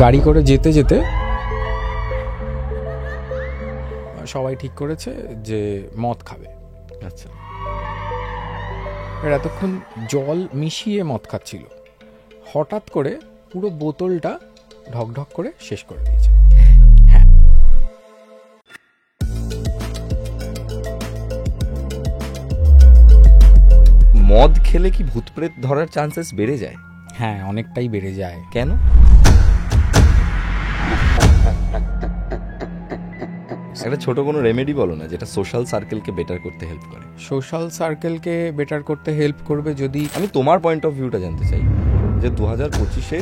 গাড়ি করে যেতে যেতে সবাই ঠিক করেছে যে মদ খাবে। আচ্ছা, এতক্ষণ জল মিশিয়ে মদ খাচ্ছিল, হঠাৎ করে পুরো বোতলটা ঢকঢক করে শেষ করে দিয়েছে। হ্যাঁ, মদ খেলে কি ভূত প্রেত ধরার চান্সেস বেড়ে যায়? হ্যাঁ, অনেকটাই বেড়ে যায়। কেন? একটা ছোট কোনো রেমেডি বলো না যেটা সোশ্যাল সার্কেলকে বেটার করতে হেল্প করে। সোশ্যাল সার্কেলকে বেটার করতে হেল্প করবে যদি আমি তোমার পয়েন্ট অফ ভিউটা জানতে চাই যে 2025-এ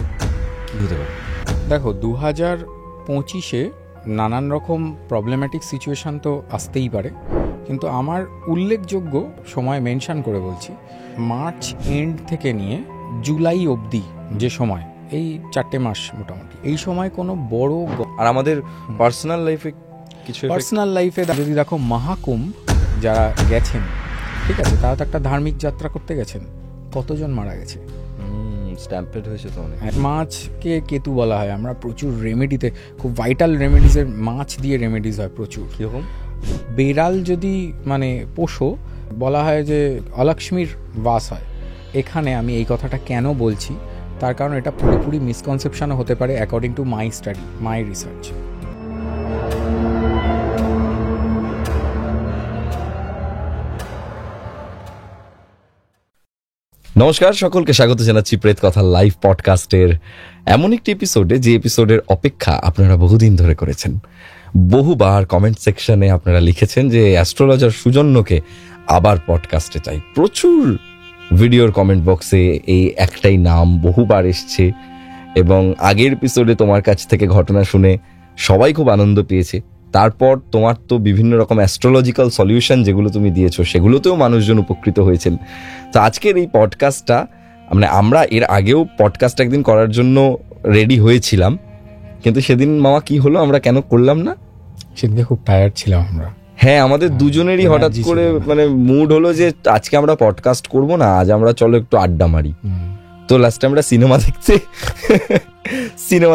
কি হতে পারে। দেখো, 2025-এ নানান রকম প্রবলেম্যাটিক সিচুয়েশান তো আসতেই পারে, কিন্তু আমার উল্লেখযোগ্য সময় মেনশন করে বলছি, মার্চ এন্ড থেকে নিয়ে জুলাই অবধি যে সময়, এই 4টে মাস মোটামুটি, এই সময় কোনো বড় আর আমাদের পার্সোনাল লাইফে কিছু পার্সোনাল লাইফে যদি দেখো, মহাকুম্ভ যারা গেছেন, ঠিক আছে, তারা তো একটা ধার্মিক যাত্রা করতে গেছেন, কতজন মারা গেছে, স্ট্যাম্পেড হয়েছে তো অনেক। মাছকে কেতু বলা হয়, আমরা প্রচুর রেমেডিতে, খুব ভাইটাল রেমেডিজের, মাছ দিয়ে রেমেডিজ হয় প্রচুর। কিরকম? বেড়াল যদি মানে পোষো, বলা হয় যে অলক্ষ্মীর বাস হয় এখানে। আমি এই কথাটা কেন বলছি, তার কারণ এটা পুরোপুরি মিসকনসেপশনও হতে পারে according to my study, my research. নমস্কার, সকলকে স্বাগত জানাচ্ছি প্রেত কথা লাইভ পডকাস্টের এমন একটি এপিসোডে, যে এপিসোডের অপেক্ষা আপনারা বহুদিন ধরে করেছেন। বহুবার কমেন্ট সেকশনে আপনারা লিখেছেন যে অ্যাস্ট্রোলজার সুজন্যকে আবার পডকাস্টে চাই। প্রচুর ভিডিওর কমেন্ট বক্সে এই একটাই নাম বহুবার এসছে, এবং আগের এপিসোডে তোমার কাছ থেকে ঘটনা শুনে সবাই খুব আনন্দ পেয়েছে। তারপর তোমার তো বিভিন্ন রকম অ্যাস্ট্রোলজিক্যাল সলিউশন যেগুলো তুমি দিয়েছো, সেগুলোতেও মানুষজন উপকৃত হয়েছেন। তো আজকের এই পডকাস্টটা, মানে আমরা এর আগেও পডকাস্ট একদিন করার জন্য রেডি হয়েছিলাম, কিন্তু সেদিন মামা কি হলো, আমরা কেন করলাম না? সেদিকে খুব টায়ার্ড ছিলাম আমরা। হ্যাঁ, আমাদের দুজনেরই হঠাৎ করে মানে মুড হলো যে আজকে আমরা পডকাস্ট করব না, আজ আমরা চলো একটু আড্ডা মারি। তো লাস্টে আমরা সিনেমা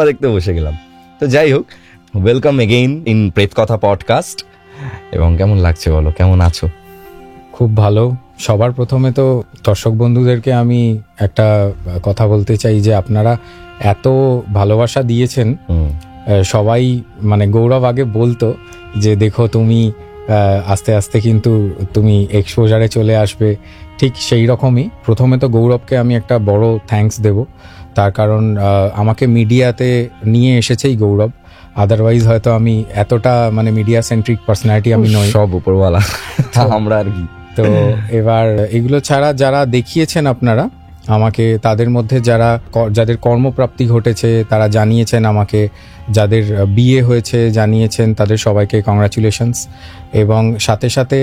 দেখতে বসে গেলাম। তো যাই হোক, ওয়েলকাম এগেইন ইন প্রেত কথা পডকাস্ট। এবং কেমন লাগছে বলো, কেমন আছো? খুব ভালো। সবার প্রথমে তো দর্শক বন্ধুদেরকে আমি একটা কথা বলতে চাই যে আপনারা এত ভালোবাসা দিয়েছেন। সবাই মানে গৌরব আগে বলতো যে দেখো তুমি আস্তে আস্তে কিন্তু তুমি এক্সপোজারে চলে আসবে, ঠিক সেই রকমই। প্রথমে তো গৌরবকে আমি একটা বড় থ্যাঙ্কস দেব, তার কারণ আমাকে মিডিয়াতে নিয়ে এসেছেই গৌরব। আদারওয়াইজ হয়তো আমি এতটা মানে মিডিয়া সেন্ট্রিক পার্সোনালিটি আমি নই, সব উপরওয়ালা আমরা আর কি। তো এবার এগুলো ছাড়া যারা দেখিয়েছেন আপনারা আমাকে, তাদের মধ্যে যাদের কর্মপ্রাপ্তি ঘটেছে তারা জানিয়েছেন আমাকে, যাদের বিয়ে হয়েছে জানিয়েছেন, তাদের সবাইকে কংগ্রাচুলেশনস। এবং সাথে সাথে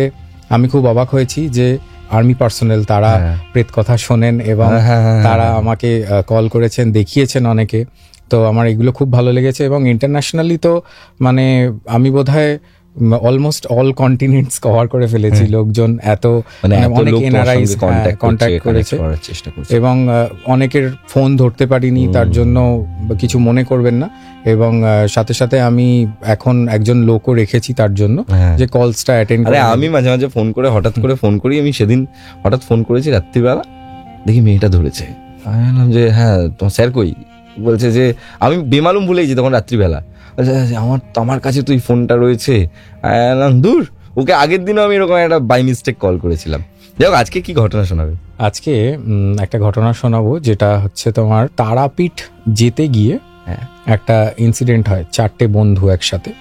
আমি খুব অবাক হয়েছি যে আর্মি পার্সোনেল তারা প্রেত কথা শোনেন এবং তারা আমাকে কল করেছেন, দেখিয়েছেন অনেকে। তো আমার এগুলো খুব ভালো লেগেছে। এবং ইন্টারন্যাশনালি তো মানে আমি বোধহয় অলমোস্ট অল কন্টিনেন্টস কভার করে ফেলেছি। লোকজন এত অনেক এনআরআইস কন্ট্যাক্ট করেছে, এবং অনেকের ফোন ধরতে পারিনি, তার জন্য কিছু মনে করবেন না। এবং সাথে সাথে আমি এখন একজন লোকও রেখেছি তার জন্য, যে কলসটা অ্যাটেন্ড করে। আমি মাঝে মাঝে ফোন করে হঠাৎ করে ফোন করি। আমি সেদিন হঠাৎ ফোন করেছি রাত্রিবেলা, দেখি মেয়েটা ধরেছে। আমি বললাম যে হ্যাঁ তোমার স্যার কই? বলছে যে আমি বেমালুম ভুলে গেছি তখন রাত্রিবেলা, আমার কাছে তুই ফোনটা রয়েছে। দূর, ওকে আগের দিনও আমি এরকম একটা বাই মিস্টেক কল করেছিলাম। যাই হোক, আজকে কি ঘটনা শোনাবে? আজকে একটা ঘটনা শোনাবো, যেটা হচ্ছে তোমার তারাপীঠ যেতে গিয়ে একটা ইনসিডেন্ট হয়, 4টে বন্ধু একসাথে।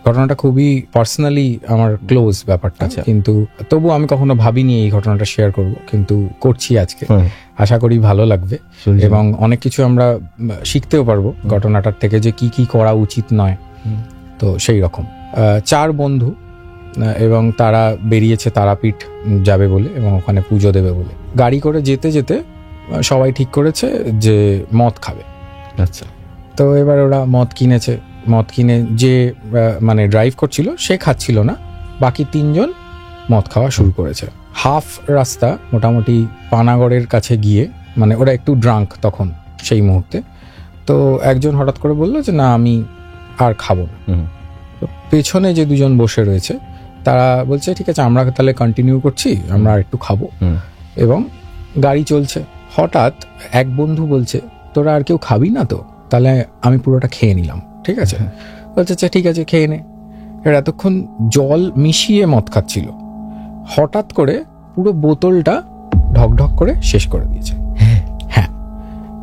ঘটনাটা খুবই পার্সোনালি আমার ক্লোজ ব্যাপারটা, কিন্তু তবু আমি কখনো ভাবিনি এই ঘটনাটা শেয়ার করব, কিন্তু করছি আজকে। আশা করি ভালো লাগবে এবং অনেক কিছু আমরা শিখতেও পারবো ঘটনাটার থেকে, যে কি কি করা উচিত নয়। তো সেই রকম 4 বন্ধু, এবং তারা বেরিয়েছে তারাপীঠ যাবে বলে এবং ওখানে পুজো দেবে বলে। গাড়ি করে যেতে যেতে সবাই ঠিক করেছে যে মদ খাবে। আচ্ছা, তো এবার ওরা মদ কিনেছে। মদ কিনে যে মানে ড্রাইভ করছিল সে খাচ্ছিল না, বাকি 3 জন মদ খাওয়া শুরু করেছে। হাফ রাস্তা মোটামুটি পানাগড়ের কাছে গিয়ে, মানে ওরা একটু ড্রাঙ্ক তখন সেই মুহূর্তে, তো একজন হঠাৎ করে বললো যে না আমি আর খাবো না। তো পেছনে যে দুজন বসে রয়েছে তারা বলছে ঠিক আছে আমরা তাহলে কন্টিনিউ করছি, আমরা আর একটু খাবো। এবং গাড়ি চলছে, হঠাৎ এক বন্ধু বলছে তোরা আর কেউ খাবি না তো, তাহলে আমি পুরোটা খেয়ে নিলাম, ঠিক আছে? বলছে আচ্ছা ঠিক আছে খেয়ে নে। এবার এতক্ষণ জল মিশিয়ে মদ খাচ্ছিল, হঠাৎ করে পুরো বোতলটা ঢকঢক করে শেষ করে দিয়েছে। হ্যাঁ,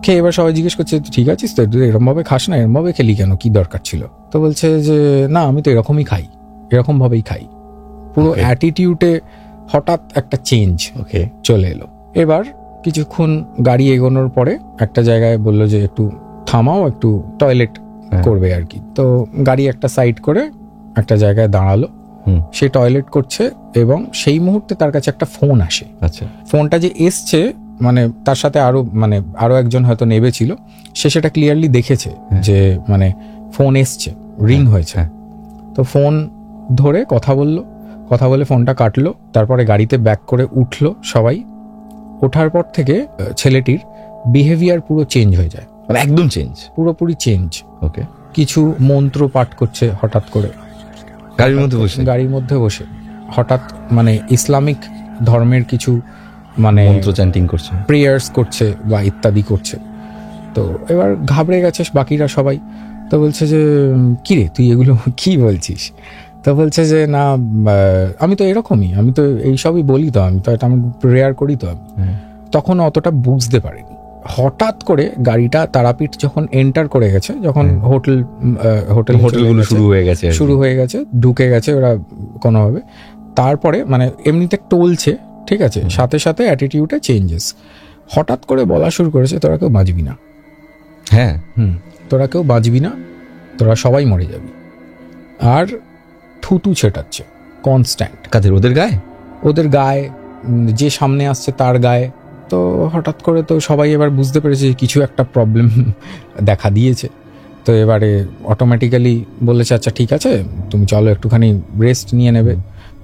খেয়ে এবার সবাই জিজ্ঞেস করছে ঠিক আছিস তো, এরকম ভাবে খাস না, এরকম ভাবে খেলি কেন, কি দরকার ছিল? তো বলছে যে না আমি তো এরকমই খাই, এরকম ভাবেই খাই। পুরো অ্যাটিটিউডে হঠাৎ একটা চেঞ্জ চলে এলো। এবার কিছুক্ষণ গাড়ি এগোনোর পরে একটা জায়গায় বললো যে একটু থামাও, একটু টয়লেট করবে আর কি। তো গাড়ি একটা সাইড করে একটা জায়গায় দাঁড়ালো, সে টয়লেট করছে এবং সেই মুহূর্তে তার কাছে একটা ফোন আসে। আচ্ছা, ফোনটা যে এসছে মানে তার সাথে আরো একজন হয়তো নেবেছিল, সে সেটা ক্লিয়ারলি দেখেছে যে মানে ফোন এসছে, রিং হয়েছে। তো ফোন ধরে কথা বলে ফোনটা কাটলো, তারপরে গাড়িতে ব্যাক করে উঠলো সবাই। ওঠার পর থেকে ছেলেটির বিহেভিয়ার পুরো চেঞ্জ হয়ে যায়, মানে একদম চেঞ্জ, পুরোপুরি চেঞ্জ। ওকে, কিছু মন্ত্র পাঠ করছে হঠাৎ করে গাড়ির মধ্যে বসে হঠাৎ, মানে ইসলামিক ধর্মের কিছু মানে মন্ত্র চ্যান্টিং করছে, প্রেয়ার্স করছে বা ইত্যাদি করছে। তো এবার ঘাবড়ে গেছে বাকিরা সবাই। তো বলছে যে কি রে তুই এগুলো কি বলছিস? তো বলছে যে না আমি তো এরকমই, আমি তো এইসবই বলি, তো আমি তো এটা আমি প্রেয়ার করি। তো আমি তখন অতটা বুঝতে পারিনি। হঠাৎ করে গাড়িটা তারাপীঠ যখন এন্টার করে গেছে, যখন হোটেলগুলো শুরু হয়ে গেছে, ঢুকে গেছে ওরা কোনোভাবে, তারপরে মানে এমনিতে টলছে, ঠিক আছে, সাথে সাথে অ্যাটিটিউডে চেঞ্জেস। হঠাৎ করে বলা শুরু করেছে তোরা কেউ বাঁচবি না। হ্যাঁ, তোরা কেউ বাঁচবি না, তোরা সবাই মরে যাবি। আর থুতু ছেটাচ্ছে কনস্ট্যান্ট। কাদের? ওদের গায়ে, যে সামনে আসছে তার গায়ে। তো হঠাৎ করে তো সবাই এবার বুঝতে পেরেছে কিছু একটা প্রবলেম দেখা দিয়েছে। তো এবারে অটোমেটিক্যালি বলেছে আচ্ছা ঠিক আছে তুমি চলো একটুখানি রেস্ট নিয়ে নেবে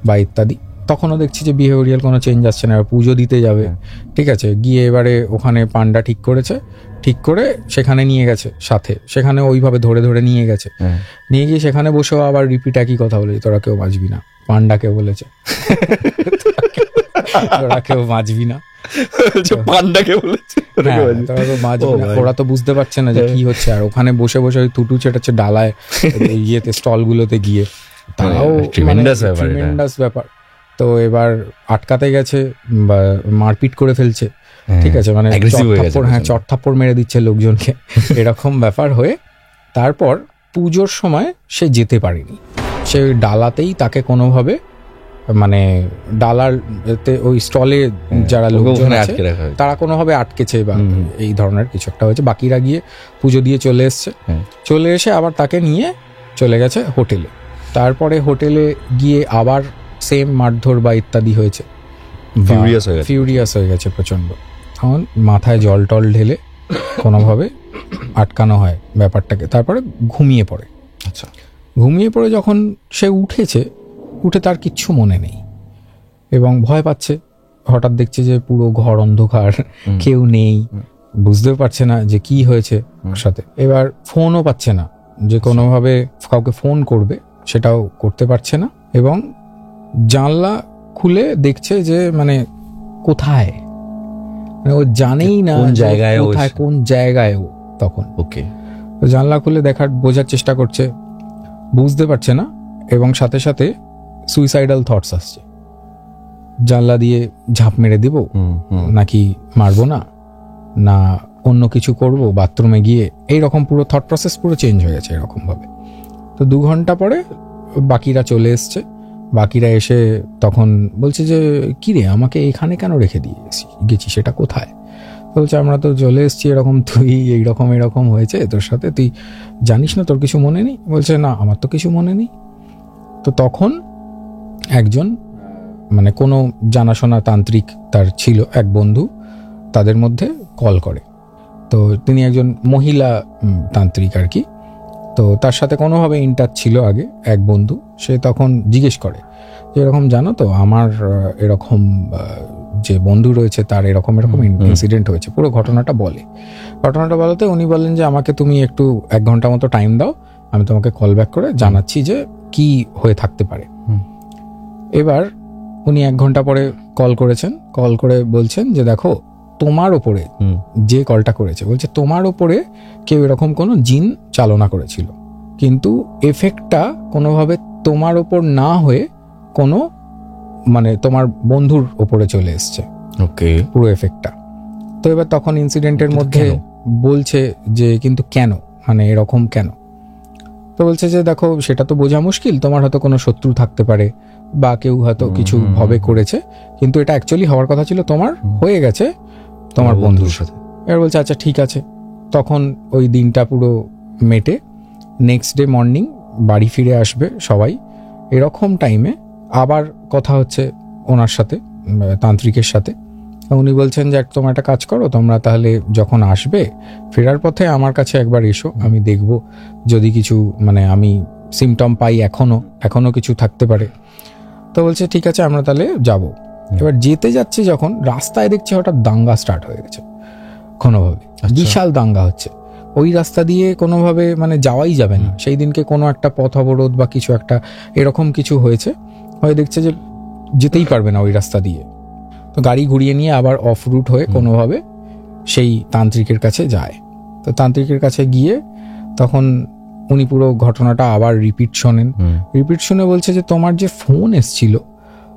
বা ইত্যাদি। তখনও দেখছি যে বিহেভিয়ারাল কোনো চেঞ্জ আসছে না, পুজো দিতে যাবে, ঠিক আছে, গিয়ে এবারে ওখানে পান্ডা ঠিক করে সেখানে নিয়ে গেছে সাথে, সেখানে ওইভাবে ধরে ধরে নিয়ে গেছে, নিয়ে গিয়ে সেখানে বসেও আবার রিপিট একই কথা বলেছে তোরা কেউ বাঁচবি না। পান্ডাকে বলেছে তোরা কেউ বাঁচবি না, পান্ডাকে বলেছে তোরা কেউ বাঁচবি না। ওরা তো বুঝতে পারছে না যে কি হচ্ছে, আর ওখানে বসে বসে ওই তুটু ছেটাচ্ছে ডালায় ইয়েতে স্টলগুলোতে গিয়ে, তাও ট্রিমেন্ডাস ব্যাপার। তো এবার আটকাতে গেছে বা মারপিট করে ফেলছে, ঠিক আছে, মানে চটথাপ্পড় মেরে দিচ্ছে লোকজনকে, এরকম ব্যাপার হয়ে তারপর পুজোর সময় সে যেতে পারেনি। সে ওই ডালাতেই তাকে কোনোভাবে মানে ডালার ওই স্টলে যারা লোকজন আছে তারা কোনোভাবে আটকেছে বা এই ধরনের কিছু একটা হয়েছে। বাকিরা গিয়ে পুজো দিয়ে চলে এসে আবার তাকে নিয়ে চলে গেছে হোটেলে। তারপরে হোটেলে গিয়ে আবার সেম মারধর বা ইত্যাদি হয়েছে, ফিউরিয়াস হয়ে গেছে প্রচন্ড। তখন মাথায় জল টল ঢেলে কোনোভাবে আটকানো হয় ব্যাপারটাকে, তারপরে ঘুমিয়ে পড়ে। আচ্ছা, ঘুমিয়ে পড়ে যখন সে উঠে তার কিচ্ছু মনে নেই এবং ভয় পাচ্ছে। হঠাৎ দেখছে যে পুরো ঘর অন্ধকার, কেউ নেই, বুঝতেও পারছে না যে কি হয়েছে সাথে। এবার ফোনও পাচ্ছে না, যে কোনোভাবে কাউকে ফোন করবে সেটাও করতে পারছে না। এবং জানলা খুলে দেখছে যে মানে কোথায়, মানে ও জানেই না কোন জায়গায় ও তখন। ওকে, জানলা খুলে বোঝার চেষ্টা করছে, বুঝতে পারছে না। এবং সাথে সাথে সুইসাইডাল থটস আসছে, জানলা দিয়ে ঝাঁপ মেরে দিব নাকি মারবো না অন্য কিছু করব, বাথরুমে গিয়ে, এইরকম পুরো থট প্রসেস পুরো চেঞ্জ হয়ে গেছে এরকম ভাবে। তো 2 ঘন্টা পরে বাকিরা চলে এসছে। বাকিরা এসে তখন বলছে যে কি রে আমাকে এখানে কেন রেখে দিয়ে গেছি, সেটা কোথায়? বলছে আমরা তো চলে এসছি, এরকম তুই এরকম হয়েছে তোর সাথে, তুই জানিস না, তোর কিছু মনে নেই? বলছে না আমার তো কিছু মনে নেই। তো তখন একজন মানে কোনো জানাশোনা তান্ত্রিক তার ছিল এক বন্ধু, তাদের মধ্যে কল করে। তো তিনি একজন মহিলা তান্ত্রিক আর কি। তো তার সাথে কোনোভাবে ইনটাচ ছিল আগে এক বন্ধু। সে তখন জিজ্ঞেস করে যে এরকম জানো তো আমার এরকম যে বন্ধু রয়েছে তার এরকম ইনসিডেন্ট হয়েছে, পুরো ঘটনাটা বলাতে উনি বললেন যে আমাকে তুমি একটু 1 ঘন্টা মতো টাইম দাও, আমি তোমাকে কল ব্যাক করে জানাচ্ছি যে কি হয়ে থাকতে পারে। এবার উনি 1 ঘন্টা পরে কল করেছেন, কল করে বলছেন যে দেখো তোমার ওপরে, যে কলটা করেছে বলছে তোমার ওপরে কেউ এরকম কোনো জিন চালনা করেছিল, কিন্তু এফেক্টটা কোনোভাবে তোমার ওপর না হয়ে কোনো মানে তোমার বন্ধুর ওপরে চলে এসছে, ওকে, পুরো এফেক্টটা। তো এবার তখন ইনসিডেন্টের মধ্যে বলছে যে কিন্তু কেন, মানে এরকম কেন? তো বলছে যে দেখো সেটা তো বোঝা মুশকিল, তোমার হয়তো কোনো শত্রু থাকতে পারে বা কেউ হয়তো কিছু ভাবে করেছে, কিন্তু এটা অ্যাকচুয়ালি হওয়ার কথা ছিল তোমার, হয়ে গেছে তোমার বন্ধুর সাথে। এবার বলছে আচ্ছা ঠিক আছে। তখন ওই দিনটা পুরো মেটে নেক্সট ডে মর্নিং বাড়ি ফিরে আসবে সবাই, এরকম টাইমে আবার কথা হচ্ছে ওনার সাথে, তান্ত্রিকের সাথে। উনি বলছেন যে তোমরা একটা কাজ করো, তোমরা তাহলে যখন আসবে ফেরার পথে আমার কাছে একবার এসো, আমি দেখব যদি কিছু মানে আমি সিমটম পাই এখনো কিছু থাকতে পারে। তো বলছে ঠিক আছে আমরা তাহলে যাব। এবার যেতে যাচ্ছে যখন রাস্তায় দেখছে হঠাৎ দাঙ্গা স্টার্ট হয়ে গেছে কোনোভাবে, বিশাল দাঙ্গা হচ্ছে, ওই রাস্তা দিয়ে কোনোভাবে মানে যাওয়াই যাবে না। সেই দিনকে কোনো একটা পথ অবরোধ বা কিছু একটা এরকম কিছু হয়েছে, হয়ে দেখছে যে যেতেই পারবে না ওই রাস্তা দিয়ে। তো গাড়ি ঘুরিয়ে নিয়ে আবার অফ রুট হয়ে কোনোভাবে সেই তান্ত্রিকের কাছে যায়। তো তান্ত্রিকের কাছে গিয়ে তখন উনি পুরো ঘটনাটা আবার রিপিট শুনে বলছে যে তোমার যে ফোন এসছিল,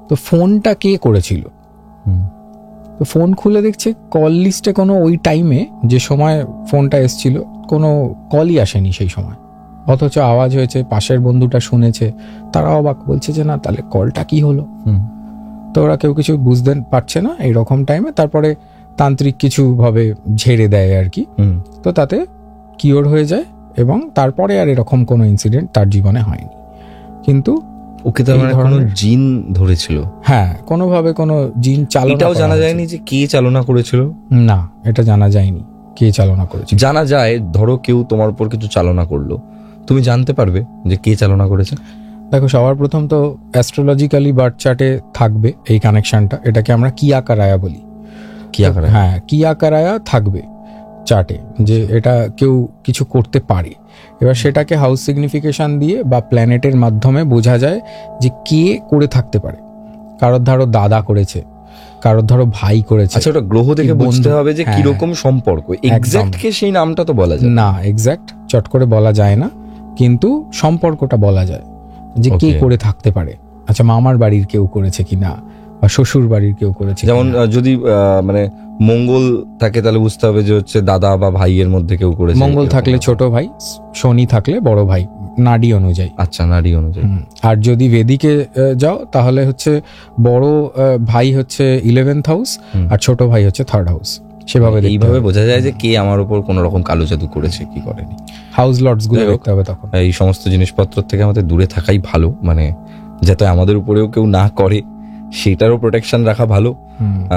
তো ফোনটা কে করেছিল? তো ফোন খুলে দেখছে কল লিস্টে কোনো ওই টাইমে যে সময় ফোনটা এসছিল কোনো কলই আসেনি সেই সময়, অথচ আওয়াজ হয়েছে, পাশের বন্ধুটা শুনেছে, তারা অবাক, বলছে যে না তাহলে কলটা কি হলো? তো ওরা কেউ কিছু বুঝতে পারছে না এইরকম টাইমে। তারপরে তান্ত্রিক কিছু ভাবে ঝেড়ে দেয় আর কি, তো তাতে কিওর হয়ে যায় এবং তারপরে আর এরকম কোনো ইনসিডেন্ট তার জীবনে হয়নি। কিন্তু ওকে তার মানে কোনো জিন ধরেছিল? হ্যাঁ, কোনোভাবে কোনো জিন চালনা, এটাও জানা যায়নি যে কে চালনা করেছিল? না, এটা জানা যায়নি কে চালনা করেছে। জানা যায় ধরো কেউ তোমার উপর কিছু চালনা করলো, তুমি জানতে পারবে যে কে চালনা করেছে? দেখো সবার প্রথম তো অ্যাস্ট্রোলজিক্যালি বার্থ চার্টে থাকবে এই কানেকশনটা, এটাকে আমরা কিয়াকারায়া বলি। হ্যাঁ, কিয়াকারায়া থাকবে চার্টে, যে এটা কেউ কিছু করতে পারে। এবার সেটাকে হাউস সিগনিফিকেশন দিয়ে বা প্ল্যানেটের মাধ্যমে বোঝা যায় যে কে করে থাকতে পারে। কারোর ধরো দাদা করেছে, কারোর ধরো ভাই করেছে। আচ্ছা, ওটা গ্রহ দেখে বুঝতে হবে যে কিরকম সম্পর্ক। এক্সাক্ট কে সেই নামটা তো বলা যায় না, এক্সাক্ট চট করে বলা যায় না, কিন্তু সম্পর্কটা বলা যায় যে কে করে থাকতে পারে। আচ্ছা, মামার বাড়ির কেউ করেছে কিনা বা শ্বশুর বাড়ির কেউ করেছে। যেমন যদি মানে মঙ্গল থাকে তাহলে বুঝতে হবে যে হচ্ছে দাদা বা ভাইয়ের মধ্যে কেউ করেছে। মঙ্গল থাকলে ছোট ভাই, শনি থাকলে বড় ভাই, নাডি অনুযায়ী। আচ্ছা, নাডি অনুযায়ী। আর যদি বেদিকে যাও তাহলে হচ্ছে বড় ভাই হচ্ছে 11th হাউস আর ছোট ভাই হচ্ছে 3rd হাউস। সেভাবে এইভাবে বোঝা যায় যে কে আমার উপর কোন রকম কালো জাদু করেছে কি করেনি। হাউস লর্ডস গুলো দেখতে হবে তখন। এই সমস্ত জিনিসপত্র থেকে আমাদের দূরে থাকাই ভালো, মানে যাতে আমাদের উপরেও কেউ না করে সেটারও প্রোটেকশন রাখা ভালো।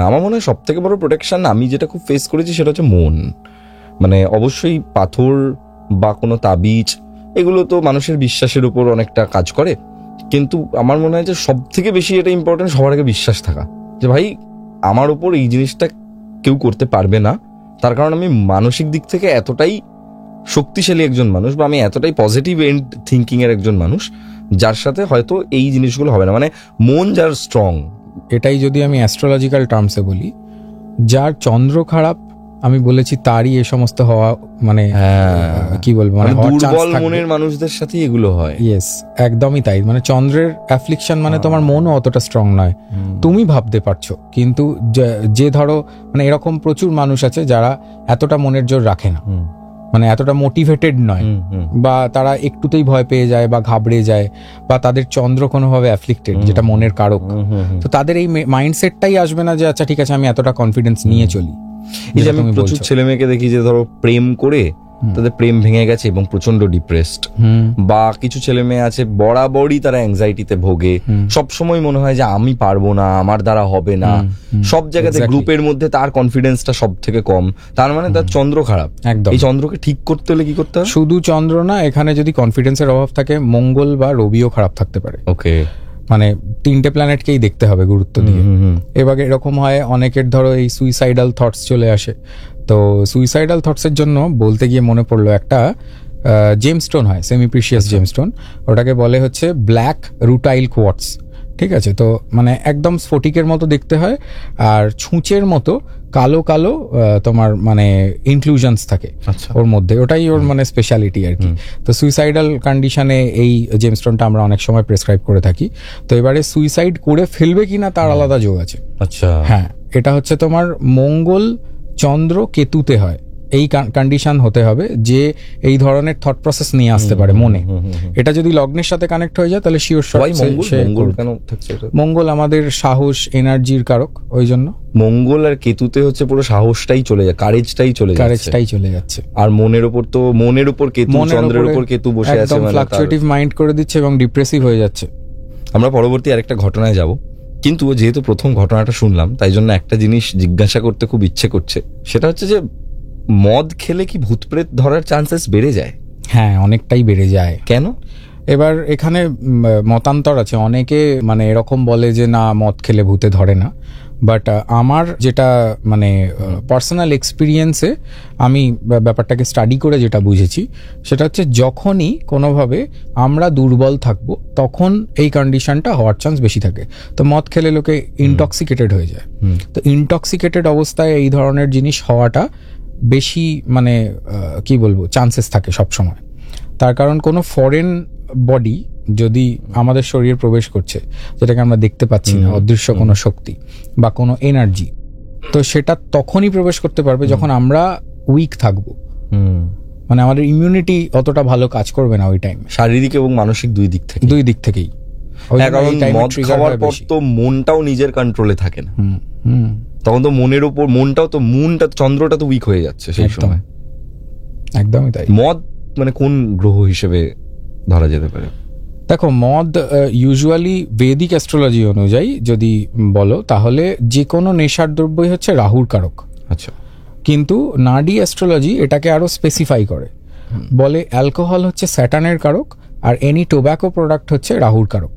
আমার মনে হয় সব থেকে বড় প্রোটেকশন আমি যেটা খুব ফেস করেছি সেটা হচ্ছে মন। মানে অবশ্যই পাথর বা কোনো তাবিজ এগুলো তো মানুষের বিশ্বাসের উপর অনেকটা কাজ করে, কিন্তু আমার মনে হয় যে সব থেকে বেশি এটা ইম্পর্টেন্ট সবার আগে বিশ্বাস থাকা, যে ভাই আমার উপর এই জিনিসটা কেউ করতে পারবে না, তার কারণ আমি মানসিক দিক থেকে এতটাই শক্তিশালী একজন মানুষ বা আমি এতটাই পজিটিভ এন্ড থিঙ্কিং এর একজন মানুষ যার সাথে হয়তো এই জিনিসগুলো হবে না। মানে মন যার স্ট্রং, এটাই যদি আমি অ্যাস্ট্রোলজিক্যাল টার্মসে বলি, যার চন্দ্র খারাপ আমি বলেছি তারই এই সমস্ত হওয়া, মানে কি বলবো, মানে দুর্বল মনের মানুষদের সাথে এগুলো হয়। ইয়েস, একদমই তাই। মানে চন্দ্রের অ্যাফ্লিকশন মানে তোমার মনও অতটা স্ট্রং নয়, তুমি ভাবতে পারছো, কিন্তু যে ধরো মানে এরকম প্রচুর মানুষ আছে যারা এতটা মনের জোর রাখে না, মানে এতটা মোটিভেটেড নয়, বা তারা একটুতেই ভয় পেয়ে যায় বা ঘাবড়ে যায়, বা তাদের চন্দ্র কোনোভাবে অ্যাফ্লিক্টেড, যেটা মনের কারক। তো তাদের এই মাইন্ডসেটটাই আসবে না যে আচ্ছা ঠিক আছে আমি এতটা কনফিডেন্স নিয়ে চলি। এই যে আমি প্রচুর ছেলে মেয়েকে দেখি যে ধরো প্রেম করে তাদের প্রেম ভেঙে গেছে এবং প্রচন্ড ডিপ্রেসড, বা কিছু ছেলে মেয়ে আছে বরাবরই তারা অ্যাংজাইটিতে ভোগে, সবসময় মনে হয় যে আমি পারবো না, আমার দ্বারা হবে না, সব জায়গাতে গ্রুপের মধ্যে তার কনফিডেন্সটা সব থেকে কম, তার মানে তার চন্দ্র খারাপ। একদম। এই চন্দ্রকে ঠিক করতে হলে কি করতে হবে? শুধু চন্দ্র না, এখানে যদি কনফিডেন্সের অভাব থাকে মঙ্গল বা রবিও খারাপ থাকতে পারে। ওকে, মানে 3টে প্ল্যানেটকেই দেখতে হবে গুরুত্ব দিয়ে। এবার এরকম হয় অনেকের ধরো এই সুইসাইডাল থটস চলে আসে, তো সুইসাইডাল থটসের জন্য বলতে গিয়ে মনে পড়লো একটা জেমস্টোন হয়, সেমি প্রিশিয়াস জেমস্টোন, ওটাকে বলে হচ্ছে ব্ল্যাক রুটাইল কোয়ার্টস। ঠিক আছে, তো মানে একদম স্ফটিকের মতো দেখতে হয় আর ছুঁচের মতো কালো কালো তোমার মানে ইনক্লুশনস থাকে ওর মধ্যে, ওটাই ওর মানে স্পেশালিটি আর কি। তো সুইসাইডাল কন্ডিশনে এই জেমস্টোনটা আমরা অনেক সময় প্রেসক্রাইব করে থাকি। তো এবারে সুইসাইড করে ফেলবে কিনা তার আলাদা যোগ আছে। আচ্ছা, হ্যাঁ, এটা হচ্ছে তোমার মঙ্গল চন্দ্র কেতুতে হয়, এই কন্ডিশন হতে হবে যে এই ধরনের থট প্রসেস নিয়ে আসতে পারে মনে। এটা যদি লগ্নের সাথে কানেক্ট হয়ে যায় তাহলে শিওর মঙ্গল আমাদের সাহস এনার্জির কারক, ওই জন্য মঙ্গল আর কেতুতে হচ্ছে পুরো সাহসটাই চলে যায়, কারেজটাই চলে যাচ্ছে। আর মনের উপর কেতু, চন্দ্রের উপর কেতু বসে আছে, একদম ফ্লাকচুয়েটিভ মাইন্ড করে দিচ্ছে এবং ডিপ্রেসিভ হয়ে যাচ্ছে। আমরা পরবর্তী আরেকটা ঘটনায় যাব, কিন্তু যেহেতু প্রথম ঘটনাটা শুনলাম তাই জন্য একটা জিনিস জিজ্ঞাসা করতে খুব ইচ্ছে করছে, সেটা হচ্ছে যে মদ খেলে কি ভূতপ্রেত ধরার চান্সেস বেড়ে যায়? হ্যাঁ, অনেকটাই বেড়ে যায়। কেন? এবার এখানে মতান্তর আছে, অনেকে মানে এরকম বলে যে না মদ খেলে ভূতে ধরে না, বাট আমার যেটা মানে পার্সোনাল এক্সপিরিয়েন্সে আমি ব্যাপারটাকে স্টাডি করে যেটা বুঝেছি সেটা হচ্ছে যখনই কোনোভাবে আমরা দুর্বল থাকবো তখন এই কন্ডিশনটা হওয়ার চান্স বেশি থাকে। তো মদ খেলে লোকে ইনটক্সিকেটেড হয়ে যায়, তো ইনটক্সিকেটেড অবস্থায় এই ধরনের জিনিস হওয়াটা বেশি মানে কি বলবো চান্সেস থাকে সব সময়। তার কারণ কোনো ফরেন বডি যদি আমাদের শরীরে প্রবেশ করছে যেটাকে আমরা দেখতে পাচ্ছি না, অদৃশ্য কোনো শক্তি বা কোনো এনার্জি, তো সেটা তখনই প্রবেশ করতে পারবে যখন আমরা উইক থাকবো, মানে আমাদের ইমিউনিটি অতটা ভালো কাজ করবে না ওই টাইম, শারীরিক এবং মানসিক দুই দিক থেকেই। কারণ মদ খাওয়ার পর তো মনটাও নিজের কন্ট্রোলে থাকে না, তখন তো মনের উপর মনটা চন্দ্রটা তো উইক হয়ে যাচ্ছে সেই সময়। একদমই তাই। মদ মানে কোন গ্রহ হিসেবে ধরা যেতে পারে? দেখো, মদ ইউজুয়ালি বেদিক অ্যাস্ট্রোলজি অনুযায়ী যদি বলো তাহলে যে কোনো নেশার দ্রব্যই হচ্ছে রাহুর কারক। আচ্ছা, কিন্তু নাডি অ্যাস্ট্রোলজি এটাকে আরো স্পেসিফাই করে, বলে অ্যালকোহল হচ্ছে স্যাটার্নের কারক আর এনি টোব্যাকো প্রোডাক্ট হচ্ছে রাহুর কারক।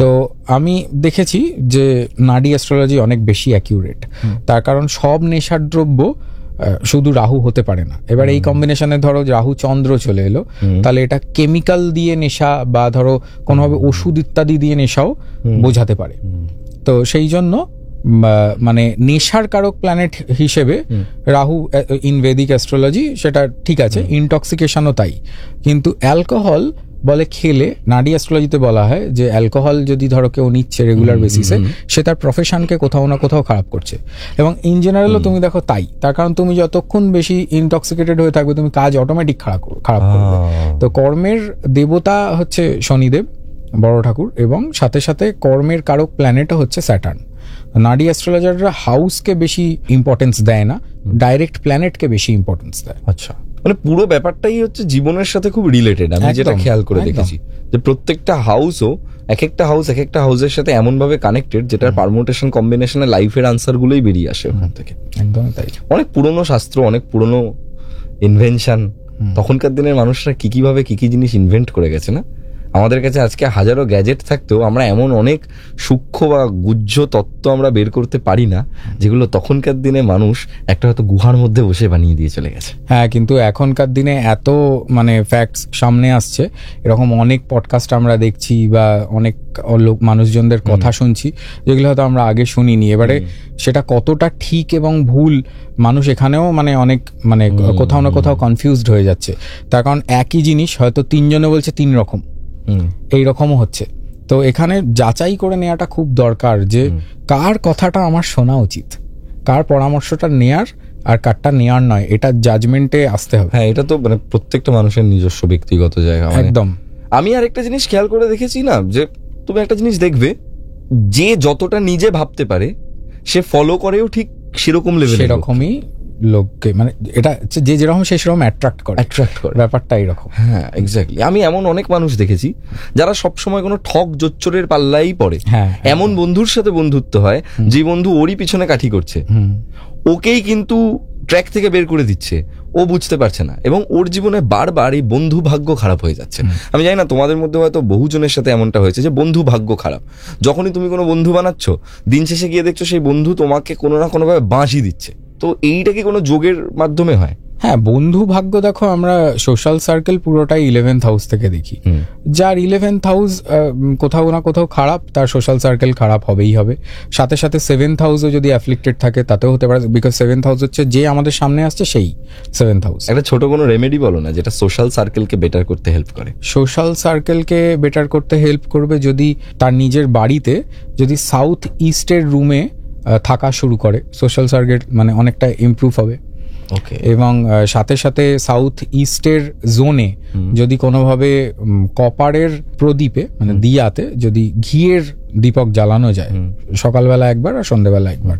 তো আমি দেখেছি যে নাডি অ্যাস্ট্রোলজি অনেক বেশি অ্যাকিউরেট, তার কারণ সব নেশার দ্রব্য শুধু রাহু হতে পারে না। এবার এই কম্বিনেশনে ধরো রাহু চন্দ্র চলে এলো, তাহলে এটা কেমিক্যাল দিয়ে নেশা বা ধরো কোনোভাবে ওষুধ ইত্যাদি দিয়ে নেশাও বোঝাতে পারে। তো সেই জন্য মানে নেশার কারক প্ল্যানেট হিসেবে রাহু ইন ভেদিক অ্যাস্ট্রোলজি সেটা ঠিক আছে, ইনটক্সিকেশনও তাই। কিন্তু অ্যালকোহল বলে খেলে নাডি অ্যাস্ট্রোলজিতে বলা হয় যে অ্যালকোহল যদি ধরো কেউ নিচ্ছে রেগুলার বেসিসে, সে তার প্রফেশনকে কোথাও না কোথাও খারাপ করছে। এবং ইন জেনারেলও তুমি দেখো তাই, তার কারণ তুমি যতক্ষণ বেশি ইনটক্সিকেটেড হয়ে থাকবে তুমি কাজ অটোমেটিক খারাপ করবে। তো কর্মের দেবতা হচ্ছে শনিদেব বড় ঠাকুর, এবং সাথে সাথে কর্মের কারক প্ল্যানেটও হচ্ছে স্যাটার্ন। নাডি অ্যাস্ট্রোলজাররা হাউসকে বেশি ইম্পর্টেন্স দেয় না, ডাইরেক্ট প্ল্যানেটকে বেশি ইম্পর্টেন্স দেয়। আচ্ছা, মানে পুরো ব্যাপারটাই হচ্ছে জীবনের সাথে খুব রিলেটেড। আমি যেটা খেয়াল করে দেখেছি যে প্রত্যেকটা হাউসও এক একটা হাউসের সাথে এমন ভাবে কানেক্টেড যেটার পারমুটেশন কম্বিনেশনে লাইফের আনসার গুলোই বেরিয়ে আসে ওখান থেকে। একদমই তাই। অনেক পুরনো শাস্ত্র, অনেক পুরনো ইনভেনশন, তখনকার দিনের মানুষরা কি ভাবে কি জিনিস ইনভেন্ট করে গেছে না। আমাদের কাছে আজকে হাজারো গ্যাজেট থাকতেও আমরা এমন অনেক সূক্ষ্ম বা গুহ্য তত্ত্ব আমরা বের করতে পারি না, যেগুলো তখনকার দিনে মানুষ একটা হয়তো গুহার মধ্যে বসে বানিয়ে দিয়ে চলে গেছে। হ্যাঁ, কিন্তু এখনকার দিনে এত মানে ফ্যাক্টস সামনে আসছে, এরকম অনেক পডকাস্ট আমরা দেখছি বা অনেক মানুষজনদের কথা শুনছি যেগুলো হয়তো আমরা আগে শুনিনি। এবারে সেটা কতটা ঠিক এবং ভুল মানুষ এখানেও মানে অনেক মানে কোথাও না কোথাও কনফিউজড হয়ে যাচ্ছে। তার কারণ একই জিনিস হয়তো তিনজনে বলছে তিন রকম, এইরকমও হচ্ছে। তো এখানে যাচাই করে নেওয়াটা খুব দরকার যে কার কথাটা আমার শোনা উচিত, কার পরামর্শটা নেয়ার আর কারটা নেয়ার নয়, এটা জাজমেন্টে আসতে হবে। হ্যাঁ, এটা তো মানে প্রত্যেকটা মানুষের নিজস্ব ব্যক্তিগত জায়গা। একদম। আমি আর একটা জিনিস খেয়াল করে দেখেছি না, যে তুমি একটা জিনিস দেখবে যে যতটা নিজে ভাবতে পারে সে ফলো করেও ঠিক সেরকম লেভেল, সেরকমই লোককে মানে এটা যে যেরকম সে সেরকম অ্যাট্রাক্ট করে ব্যাপারটা এইরকম। হ্যাঁ, এক্স্যাক্টলি। আমি এমন অনেক মানুষ দেখেছি যারা সবসময় কোনো ঠক জোচ্চরের পাল্লাই পড়ে। এমন বন্ধুর সাথে বন্ধুত্ব হয় যে বন্ধু ওরই পিছনে কাঠি করছে, ওকেই কিন্তু ট্র্যাক থেকে বের করে দিচ্ছে, ও বুঝতে পারছে না, এবং ওর জীবনে বারবার এই বন্ধু ভাগ্য খারাপ হয়ে যাচ্ছে। আমি জানি না তোমাদের মধ্যে হয়তো বহুজনের সাথে এমনটা হয়েছে যে বন্ধু ভাগ্য খারাপ, যখনই তুমি কোনো বন্ধু বানাচ্ছ দিন শেষে গিয়ে দেখছো সেই বন্ধু তোমাকে কোনো না কোনোভাবে বাঁশি দিচ্ছে। তো এইটা কি কোনো যোগের মাধ্যমে হয়? হ্যাঁ, বন্ধু ভাগ্য দেখো, আমরা সোশ্যাল সার্কেল পুরোটাই 11th হাউস থেকে দেখি। যার 11th হাউস কোথাও না কোথাও খারাপ, তার সোশ্যাল সার্কেল খারাপ হবেই হবে। সাথে সাথে 7th হাউসও যদি অ্যাফ্লিক্টেড থাকে তাতেও হতে পারে, বিকজ 7th হাউস হচ্ছে যে আমাদের সামনে আসছে সেই 7th হাউস। একটা ছোট কোনো রেমেডি বলো না যেটা সোশ্যাল সার্কেলকে বেটার করতে হেল্প করে। সোশ্যাল সার্কেলকে বেটার করতে হেল্প করবে যদি তার নিজের বাড়িতে যদি সাউথ ইস্টের রুমে থাকা শুরু করে, সোশ্যাল সার্কেল মানে অনেকটা ইমপ্রুভ হবে। এবং সাথে সাথে সাউথ ইস্টের জোনে যদি কোনোভাবে কপারের প্রদীপে মানে দিয়াতে যদি ঘিয়ের দীপক জ্বালানো যায়, সকালবেলা একবার আর সন্ধ্যেবেলা একবার,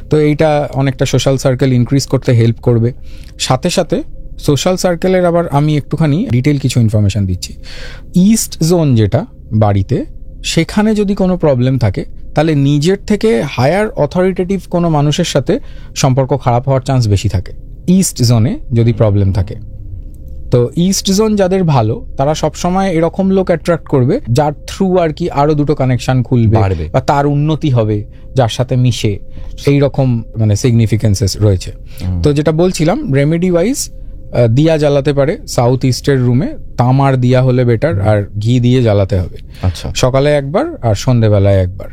তো এইটা অনেকটা সোশ্যাল সার্কেল ইনক্রিজ করতে হেল্প করবে। সাথে সাথে সোশ্যাল সার্কেলের আবার আমি একটুখানি ডিটেল কিছু ইনফরমেশন দিচ্ছি। ইস্ট জোন যেটা বাড়িতে, সেখানে যদি কোনো প্রবলেম থাকে তাহলে নিজের থেকে হায়ার অথরিটেটিভ কোনো মানুষের সাথে সম্পর্ক খারাপ হওয়ার চান্স বেশি থাকে ইস্ট জোনে যদি প্রবলেম থাকে। তো ইস্ট জোন যাদের ভালো, তারা সবসময় এরকম লোক অ্যাট্রাক্ট করবে যার থ্রু আর কি আরো দুটো কানেকশন খুলবে বা তার উন্নতি হবে, যার সাথে মিশে, এই রকম মানে সিগনিফিকেন্সেস রয়েছে। তো যেটা বলছিলাম, রেমেডি ওয়াইজ দিয়া জ্বালাতে পারে সাউথ ইস্টের রুমে, তামার দিয়া হলে বেটার, আর ঘি দিয়ে জ্বালাতে হবে। আচ্ছা, সকালে একবার আর সন্ধ্যেবেলায় একবার।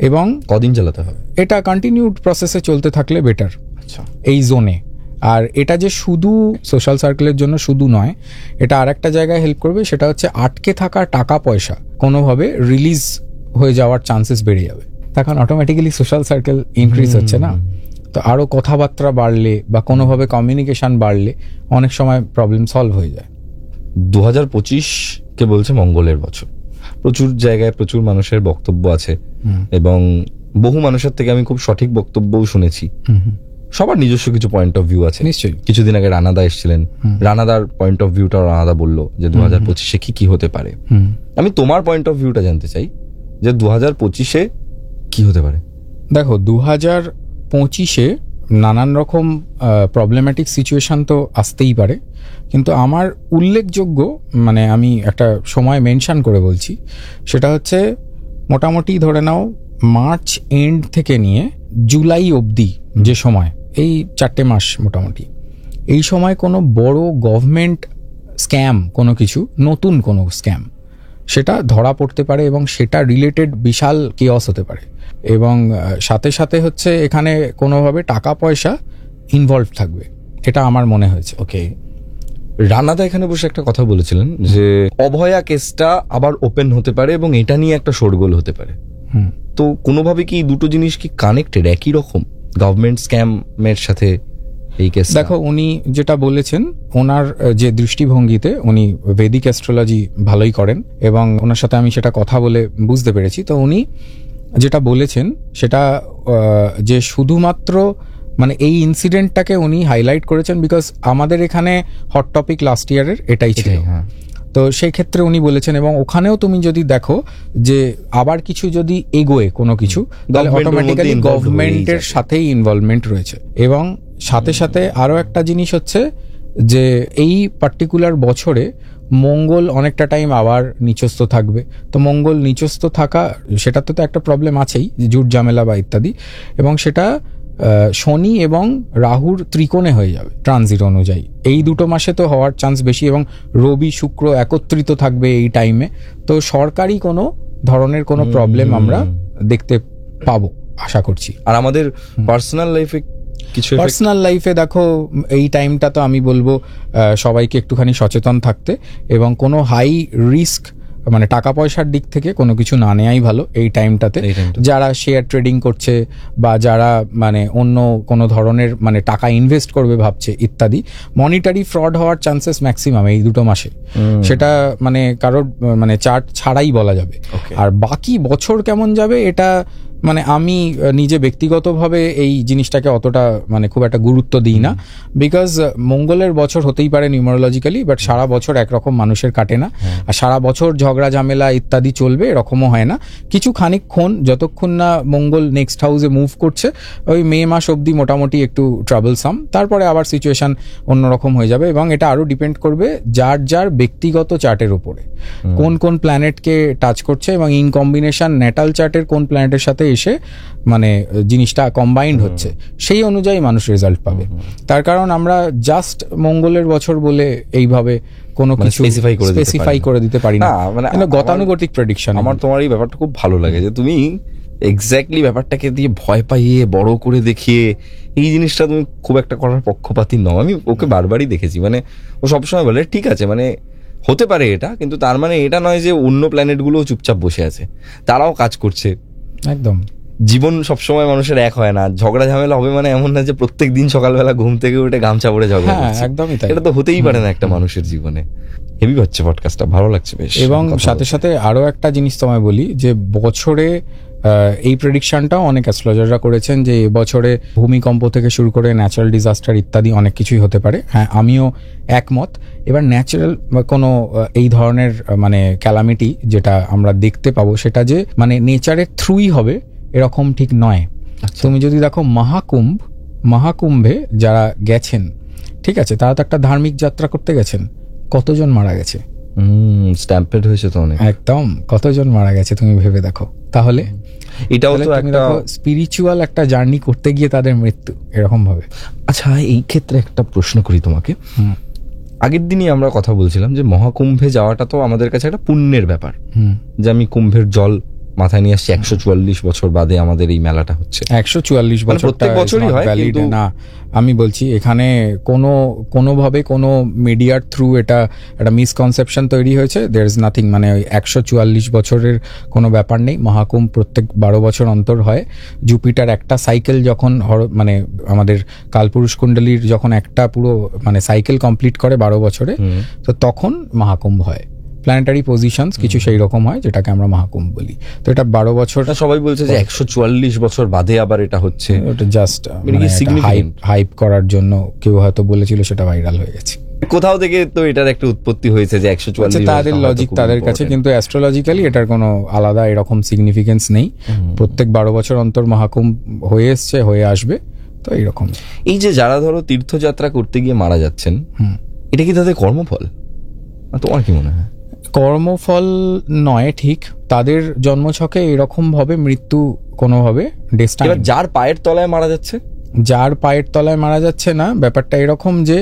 এবং কদিন জ্বালাতে হবে? এটা কন্টিনিউড প্রসেসে চলতে থাকলে বেটার। আচ্ছা, এই জোনে। আর এটা যে শুধু সোশ্যাল সার্কেলের জন্য শুধু নয়, এটা আর একটা জায়গায় হেল্প করবে, সেটা হচ্ছে আটকে থাকা টাকা পয়সা কোনোভাবে রিলিজ হয়ে যাওয়ার চান্সেস বেড়ে যাবে। তখন অটোমেটিক্যালি সোশ্যাল সার্কেল ইনক্রিজ হচ্ছে না, তো আরো কথাবার্তা বাড়লে বা কোনোভাবে কমিউনিকেশন বাড়লে অনেক সময় প্রবলেম সলভ হয়ে যায়। 2025 কে বলছে মঙ্গলের বছর। প্রচুর জায়গায় প্রচুর মানুষের বক্তব্য আছে, এবং বহু মানুষের থেকে আমি খুব সঠিক বক্তব্যও শুনেছি। সবার নিজস্ব কিছু পয়েন্ট অফ ভিউ আছে। নিশ্চয়ই। কিছুদিন আগে রানাদা এসেছিলেন, রানাদার পয়েন্ট অফ ভিউটা রানাদা বললো যে 2025-এ কি হতে পারে। আমি তোমার পয়েন্ট অফ ভিউটা জানতে চাই যে 2025-এ কি হতে পারে। দেখো, 2025-এ নানান রকম প্রবলেম্যাটিক সিচুয়েশন তো আসতেই পারে, কিন্তু আমার উল্লেখযোগ্য মানে আমি একটা সময় মেনশন করে বলছি, সেটা হচ্ছে মোটামুটি ধরে নাও মার্চ এন্ড থেকে নিয়ে জুলাই অবধি যে সময়, এই 4টে মাস মোটামুটি, এই সময় কোনো বড় গভর্নমেন্ট স্ক্যাম, কোনো কিছু নতুন কোনো স্ক্যাম, সেটা ধরা পড়তে পারে এবং সেটা রিলেটেড বিশাল কেওস হতে পারে। এবং সাথে সাথে হচ্ছে এখানে কোনোভাবে টাকা পয়সা ইনভলভ থাকবে, এটা আমার মনে হয়েছে। ওকে, রানাদা এখানে বসে একটা কথা বলেছিলেন যে অভয়া কেসটা আবার ওপেন হতে পারে এবং এটা নিয়ে একটা শোরগোল হতে পারে। তো কোনোভাবে কি দুটো জিনিস কি কানেক্টেড, একই রকম গভর্নমেন্ট স্ক্যামের সাথে এই কেস? দেখো, উনি যেটা বলেছেন, ওনার যে দৃষ্টিভঙ্গিতে, উনি ভেদিক অ্যাস্ট্রোলজি ভালোই করেন এবং ওনার সাথে আমি সেটা কথা বলে বুঝতে পেরেছি। তো উনি যেটা বলেছেন সেটা যে শুধুমাত্র মানে এই ইনসিডেন্টটাকে উনি হাইলাইট করেছেন, বিকজ আমাদের এখানে হট টপিক লাস্ট ইয়ারের এটাই ছিল। তো সেই ক্ষেত্রে উনি বলেছেন, এবং ওখানেও তুমি যদি দেখো যে আবার কিছু যদি এগোয় কোনো কিছু, তাহলে অটোমেটিক্যালি গভর্নমেন্টের সাথেই ইনভলভমেন্ট রয়েছে। এবং সাথে সাথে আরো একটা জিনিস হচ্ছে যে এই পার্টিকুলার বছরে মঙ্গল অনেকটা টাইম আবার নিচস্থ থাকবে। তো মঙ্গল নিচস্থ থাকা, সেটাতে তো একটা প্রবলেম আছেই, জুট ঝামেলা বা ইত্যাদি, এবং সেটা শনি এবং রাহুর ত্রিকোণে হয়ে যাবে ট্রানজিট অনুযায়ী। এই দুটো মাসে তো হওয়ার চান্স বেশি, এবং রবি শুক্র একত্রিত থাকবে এই টাইমে। তো সরকারি কোনো ধরনের কোনো প্রবলেম আমরা দেখতে পাবো আশা করছি। আর আমাদের পার্সোনাল লাইফে কিছু, পার্সোনাল লাইফে দেখো এই টাইমটা তো আমি বলবো সবাইকে একটুখানি সচেতন থাকতে, এবং কোনো হাই রিস্ক মানে টাকা পয়সার দিক থেকে কোনো কিছু না নেওয়াই ভালো এই টাইমটাতে। যারা শেয়ার ট্রেডিং করছে বা যারা মানে অন্য কোনো ধরনের মানে টাকা ইনভেস্ট করবে ভাবছে ইত্যাদি, মনিটারি ফ্রড হওয়ার চান্সেস ম্যাক্সিমাম এই দুটো মাসে, সেটা মানে কারোর মানে চার্ট ছাড়াই বলা যাবে। আর বাকি বছর কেমন যাবে এটা মানে আমি নিজে ব্যক্তিগতভাবে এই জিনিসটাকে অতটা মানে খুব একটা গুরুত্ব দিই না, বিকজ মঙ্গলের বছর হতেই পারে নিউমারোলজিক্যালি, বাট সারা বছর একরকম মানুষের কাটে না, আর সারা বছর ঝগড়া ঝামেলা ইত্যাদি চলবে এরকমও হয় না। কিছু খানিকক্ষণ যতক্ষণ না মঙ্গল নেক্সট হাউসে মুভ করছে, ওই মে মাস অবধি মোটামুটি একটু ট্রাবলসাম, তারপরে আবার সিচুয়েশন অন্যরকম হয়ে যাবে। এবং এটা আরো ডিপেন্ড করবে যার যার ব্যক্তিগত চার্টের উপরে কোন কোন প্ল্যানেটকে টাচ করছে, এবং ইন কম্বিনেশন ন্যাটাল চার্টের কোন প্ল্যানেটের সাথে এসে মানে জিনিসটা কম্বাইন্ড হচ্ছে, সেই অনুযায়ী মানুষ রেজাল্ট পাবে। তার কারণ আমরা জাস্ট মঙ্গলের বছর বলে এইভাবে কোনো কিছু স্পেসিফাই করে দিতে পারি না, মানে গতানুগতিক প্রেডিকশন। আমার তোমার এই ব্যাপারটা খুব ভালো লাগে যে তুমি এক্স্যাক্টলি ব্যাপারটাকে দিয়ে ভয় পাইয়ে বড় করে দেখিয়ে এই জিনিসটা তুমি খুব একটা করার পক্ষপাতী নও। আমি ওকে বারবারই দেখেছি, মানে ও সবসময় বলে ঠিক আছে মানে হতে পারে এটা, কিন্তু তার মানে এটা নয় যে অন্য প্ল্যানেটগুলোও চুপচাপ বসে আছে, তারাও কাজ করছে। একদম, জীবন সবসময় মানুষের এক হয় না, ঝগড়া ঝামেলা হবে মানে এমন না যে প্রত্যেক দিন সকালবেলা ঘুম থেকে উঠে গামছা পরে ঝগড়া করছে। একদমই তাই, এটা তো হতেই পারে না একটা মানুষের জীবনে। হেভি হচ্ছে পডকাস্টটা, ভালো লাগছে বেশ। এবং সাথে সাথে আরো একটা জিনিস তোমায় বলি যে বছরে এই প্রেডিকশনটাও অনেক অ্যাস্ট্রোলজাররা করেছেন যে এবছরে ভূমিকম্প থেকে শুরু করে ন্যাচারাল ডিজাস্টার ইত্যাদি অনেক কিছুই হতে পারে। হ্যাঁ, আমিও একমত। এবার ন্যাচারাল কোনো এই ধরনের মানে ক্যালামিটি যেটা আমরা দেখতে পাবো সেটা যে মানে নেচারের থ্রুই হবে এরকম ঠিক নয়। তুমি যদি দেখো মহাকুম্ভে যারা গেছেন, ঠিক আছে, তারা তো একটা ধার্মিক যাত্রা করতে গেছেন, কতজন মারা গেছে, স্ট্যাম্পেড হয়েছে তো অনেক, একদম কতজন মারা গেছে তুমি ভেবে দেখো। তাহলে এটাও তো একটা স্পিরিচুয়াল একটা জার্নি করতে গিয়ে তাদের মৃত্যু এরকম ভাবে। আচ্ছা, এই ক্ষেত্রে একটা প্রশ্ন করি তোমাকে। আগের দিনই আমরা কথা বলছিলাম যে মহাকুম্ভে যাওয়াটা তো আমাদের কাছে একটা পুণ্যের ব্যাপার, যে আমি কুম্ভের জল মাথায় নিয়ে আসছি। 144 বছর বাদে আমাদের এই মেলাটা হচ্ছে। 144 বছর প্রত্যেক বছরই হয় না, আমি বলছি এখানে কোনোভাবে কোনো মিডিয়ার থ্রু এটা একটা মিসকনসেপশন তৈরি হয়েছে। দেয়ার ইজ নাথিং, মানে ওই 144 বছরের কোনো ব্যাপার নেই। মহাকুম্ভ প্রত্যেক 12 বছর অন্তর হয়। জুপিটার একটা সাইকেল যখন মানে আমাদের কালপুরুষ কুণ্ডলীর যখন একটা পুরো মানে সাইকেল কমপ্লিট করে 12 বছরে, তো তখন মহাকুম্ভ হয়। প্ল্যানেটারি পজিশনস কিছু সেই রকম হয় যেটাকে আমরা মহাকুম্ভ বলি। তো এটা 12 বছর, সবাই বলছে যে 144 বছর বাদে আবার এটা হচ্ছে। ওটা জাস্ট হাইপ করার জন্য কেউ হয়তো বলেছিল, সেটা ভাইরাল হয়ে গেছে। কোথাও থেকে তো এটার একটা উৎপত্তি হয়েছে যে 144, তাদের লজিক তাদের কাছে, কিন্তু অ্যাস্ট্রোলজিক্যালি এটার কোনো আলাদা এরকম সিগনিফিকেন্স নেই। প্রত্যেক 12 বছর অন্তর মহাকুম্ভ হয়ে এসছে, হয়ে আসবে। তো এইরকম এই যে যারা ধরো তীর্থযাত্রা করতে গিয়ে মারা যাচ্ছেন, এটা কি তাদের কর্মফল? তোমার কি মনে হয়? কর্মফল নয় ঠিক, তাদের জন্মছকে এরকম ভাবে মৃত্যু কোনোভাবে ডেস্টাইন। যার পায়ের তলায় মারা যাচ্ছে না, ব্যাপারটা এরকম যে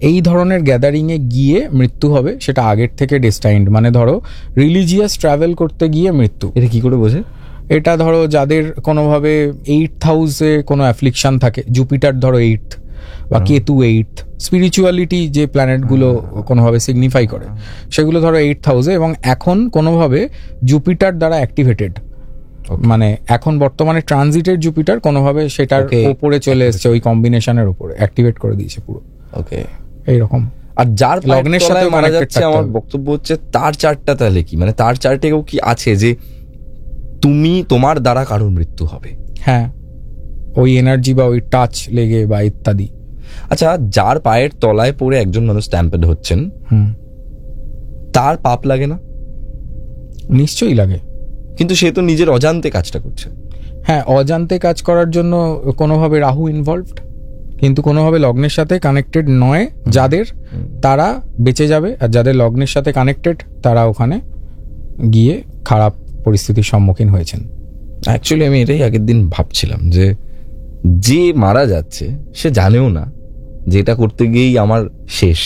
এই ধরনের গ্যাদারিং এ গিয়ে মৃত্যু হবে, সেটা আগের থেকে ডেস্টাইন্ড। মানে ধরো রিলিজিয়াস ট্রাভেল করতে গিয়ে মৃত্যু, এটা কি করে বোঝে? এটা ধরো যাদের কোনোভাবে 8th হাউসে কোনো অ্যাফ্লিকশন থাকে, জুপিটার ধরো 8th বা কেতু 8th, স্পিরিচুয়ালিটি যে প্ল্যানেটগুলো কোনোভাবে সিগনিফাই করে সেগুলো ধরো 8th হাউসে, এবং এখন কোনোভাবে জুপিটার দ্বারা অ্যাক্টিভেটেড, মানে এখন বর্তমানে ট্রানজিটের জুপিটার কোনোভাবে সেটার উপরে চলে এসছে, ওই কম্বিনেশনের উপরে অ্যাক্টিভেট করে দিয়েছে পুরো। ওকে, এইরকম। আর যার লগ্নের সাথে মারা যাচ্ছে, আমার বক্তব্য হচ্ছে তার চার্টটা তাহলে কি, মানে তার চার্টেও কি আছে যে তোমার দ্বারা কারোর মৃত্যু হবে? হ্যাঁ, ওই এনার্জি বা ওই টাচ লেগে বা ইত্যাদি। আচ্ছা, যার পায়ের তলায় পড়ে একজন মানুষ স্ট্যাম্পেড হচ্ছেন, তার পাপ লাগে না? নিশ্চয়ই লাগে, কিন্তু সে তো নিজের অজান্তে কাজটা করছে। হ্যাঁ, অজান্তে কাজ করার জন্য কোনোভাবে রাহু ইনভলভড, কিন্তু কোনোভাবে লগ্নের সাথে কানেক্টেড নয় যাদের, তারা বেঁচে যাবে। আর যাদের লগ্নের সাথে কানেক্টেড তারা ওখানে গিয়ে খারাপ পরিস্থিতির সম্মুখীন হয়েছেন। অ্যাকচুয়ালি আমি এটাই আগের দিন ভাবছিলাম যে মারা যাচ্ছে সে জানেও না যে এটা করতে গিয়েই আমার শেষ,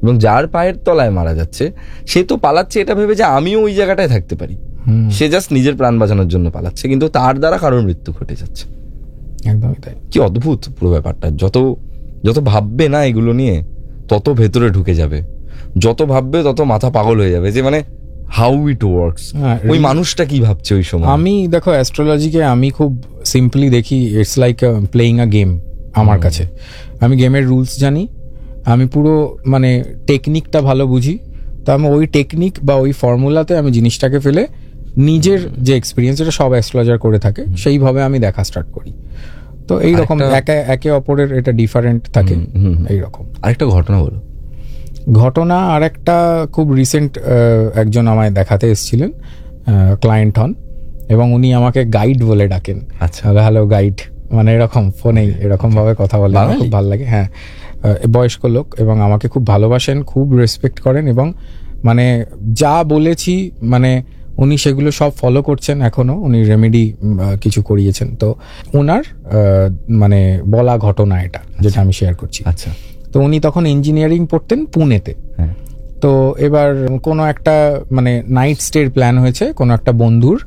এবং যার পায়ের তলায় মারা যাচ্ছে সে তো পালাচ্ছে এটা ভেবে যে আমিও ওই জায়গাটায় থাকতে পারি। সে জাস্ট নিজের প্রাণ বাঁচানোর জন্য পালাচ্ছে, কিন্তু তার দ্বারা কারোর মৃত্যু ঘটে যাচ্ছে। একদমই তাই। কি অদ্ভুত পুরো ব্যাপারটা। যত ভাববে না এগুলো নিয়ে, তত ভেতরে ঢুকে যাবে। যত ভাববে তত মাথা পাগল হয়ে যাবে যে মানে হাউ ইট ওয়ার্কস, ওই মানুষটা কি ভাবছে ওই সময়। আমি দেখো অ্যাস্ট্রোলজিকে আমি খুব সিম্পলি দেখি, it's like playing a game আমার কাছে। আমি গেমের রুলস জানি, আমি পুরো মানে টেকনিকটা ভালো বুঝি, তো আমি ওই টেকনিক বা ওই ফর্মুলাতে আমি জিনিসটাকে ফেলে নিজের যে এক্সপিরিয়েন্স, এটা সব অ্যাস্ট্রোলজার করে থাকে, সেইভাবে আমি দেখা স্টার্ট করি। তো এইরকম একে অপরের এটা ডিফারেন্ট থাকে এইরকম। আরেকটা ঘটনা বলো। ঘটনা আর একটা খুব রিসেন্ট, একজন আমায় দেখাতে এসেছিলেন, ক্লায়েন্ট হন, এবং উনি আমাকে গাইড বলে ডাকেন। আচ্ছা, হ্যালো গাইড, মানে এরকম ফোনেই এরকম ভাবে কথা বলে, আমার খুব ভালো লাগে। হ্যাঁ, বয়স্ক লোক এবং আমাকে খুব ভালোবাসেন, খুব রেসপেক্ট করেন, এবং মানে যা বলেছি মানে উনি সেগুলো সব ফলো করছেন এখনো। উনি রেমেডি কিছু করিয়েছেন। তো ওনার মানে বলা ঘটনা এটা, যেটা আমি শেয়ার করছি। আচ্ছা, তো উনি তখন ইঞ্জিনিয়ারিং পড়তেন পুনেতে। তো এবার কোনো একটা মানে নাইট স্টের প্ল্যান হয়েছে কোনো একটা বন্ধুর,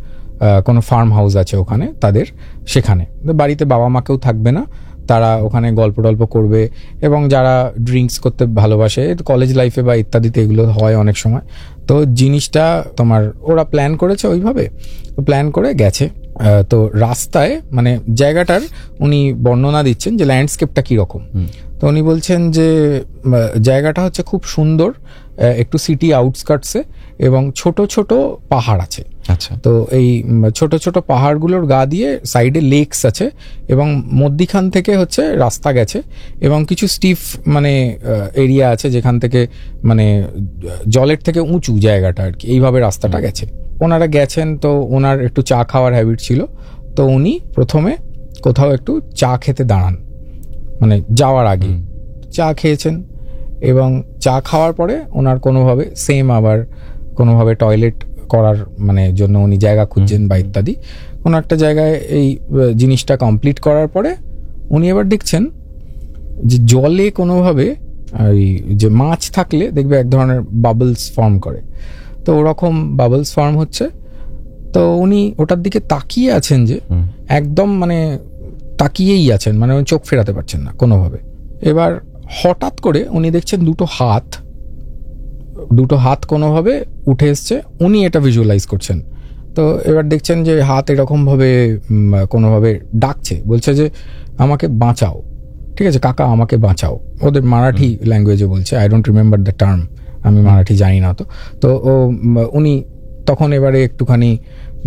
কোনো ফার্ম হাউস আছে ওখানে তাদের, সেখানে বাড়িতে বাবা মাকেও থাকবে না, তারা ওখানে গল্প টল্প করবে, এবং যারা ড্রিঙ্কস করতে ভালোবাসে কলেজ লাইফে বা ইত্যাদিতে এগুলো হয় অনেক সময়। তো জিনিসটা তোমার ওরা প্ল্যান করেছে ওইভাবে, প্ল্যান করে গেছে। তো রাস্তায় মানে জায়গাটার উনি বর্ণনা দিচ্ছেন যে ল্যান্ডস্কেপটা কীরকম। তো উনি বলছেন যে জায়গাটা হচ্ছে খুব সুন্দর, একটু সিটি আউটস্কার্টসে, এবং ছোট ছোট পাহাড় আছে। আচ্ছা, তো এই ছোট ছোট পাহাড়গুলোর গা দিয়ে সাইডে লেকস আছে, এবং মধ্যিখান থেকে হচ্ছে রাস্তা গেছে, এবং কিছু স্টিফ মানে এরিয়া আছে যেখান থেকে মানে জলের থেকে উঁচু জায়গাটা আর কি, এইভাবে রাস্তাটা গেছে। ওনারা গেছেন, তো ওনার একটু চা খাওয়ার হ্যাবিট ছিল। তো উনি প্রথমে কোথাও একটু চা খেতে দাঁড়ান, মানে যাওয়ার আগে চা খেয়েছেন, এবং চা খাওয়ার পরে ওনার কোনোভাবে আবার কোনোভাবে টয়লেট করার মানে জন্য উনি জায়গা খুঁজছেন বা ইত্যাদি কোনো একটা জায়গায়। এই জিনিসটা কমপ্লিট করার পরে উনি এবার দেখছেন যে জলে কোনোভাবে ওই যে মাছ থাকলে দেখবে এক ধরনের বাবলস ফর্ম করে, তো ওরকম বাবলস ফর্ম হচ্ছে। তো উনি ওটার দিকে তাকিয়ে আছেন, যে একদম মানে তাকিয়েই আছেন, মানে উনি চোখ ফেরাতে পারছেন না কোনোভাবে। এবার হঠাৎ করে উনি দেখছেন দুটো হাত কোনোভাবে উঠে এসছে, উনি এটা ভিজুয়ালাইজ করছেন। তো এবার দেখছেন যে হাত এরকমভাবে কোনোভাবে ডাকছে, বলছে যে আমাকে বাঁচাও, ঠিক আছে কাকা আমাকে বাঁচাও। ওদের মারাঠি ল্যাঙ্গুয়েজে বলছে, I don't remember the term, আমি মারাঠি জানি না। তো উনি তখন এবারে একটুখানি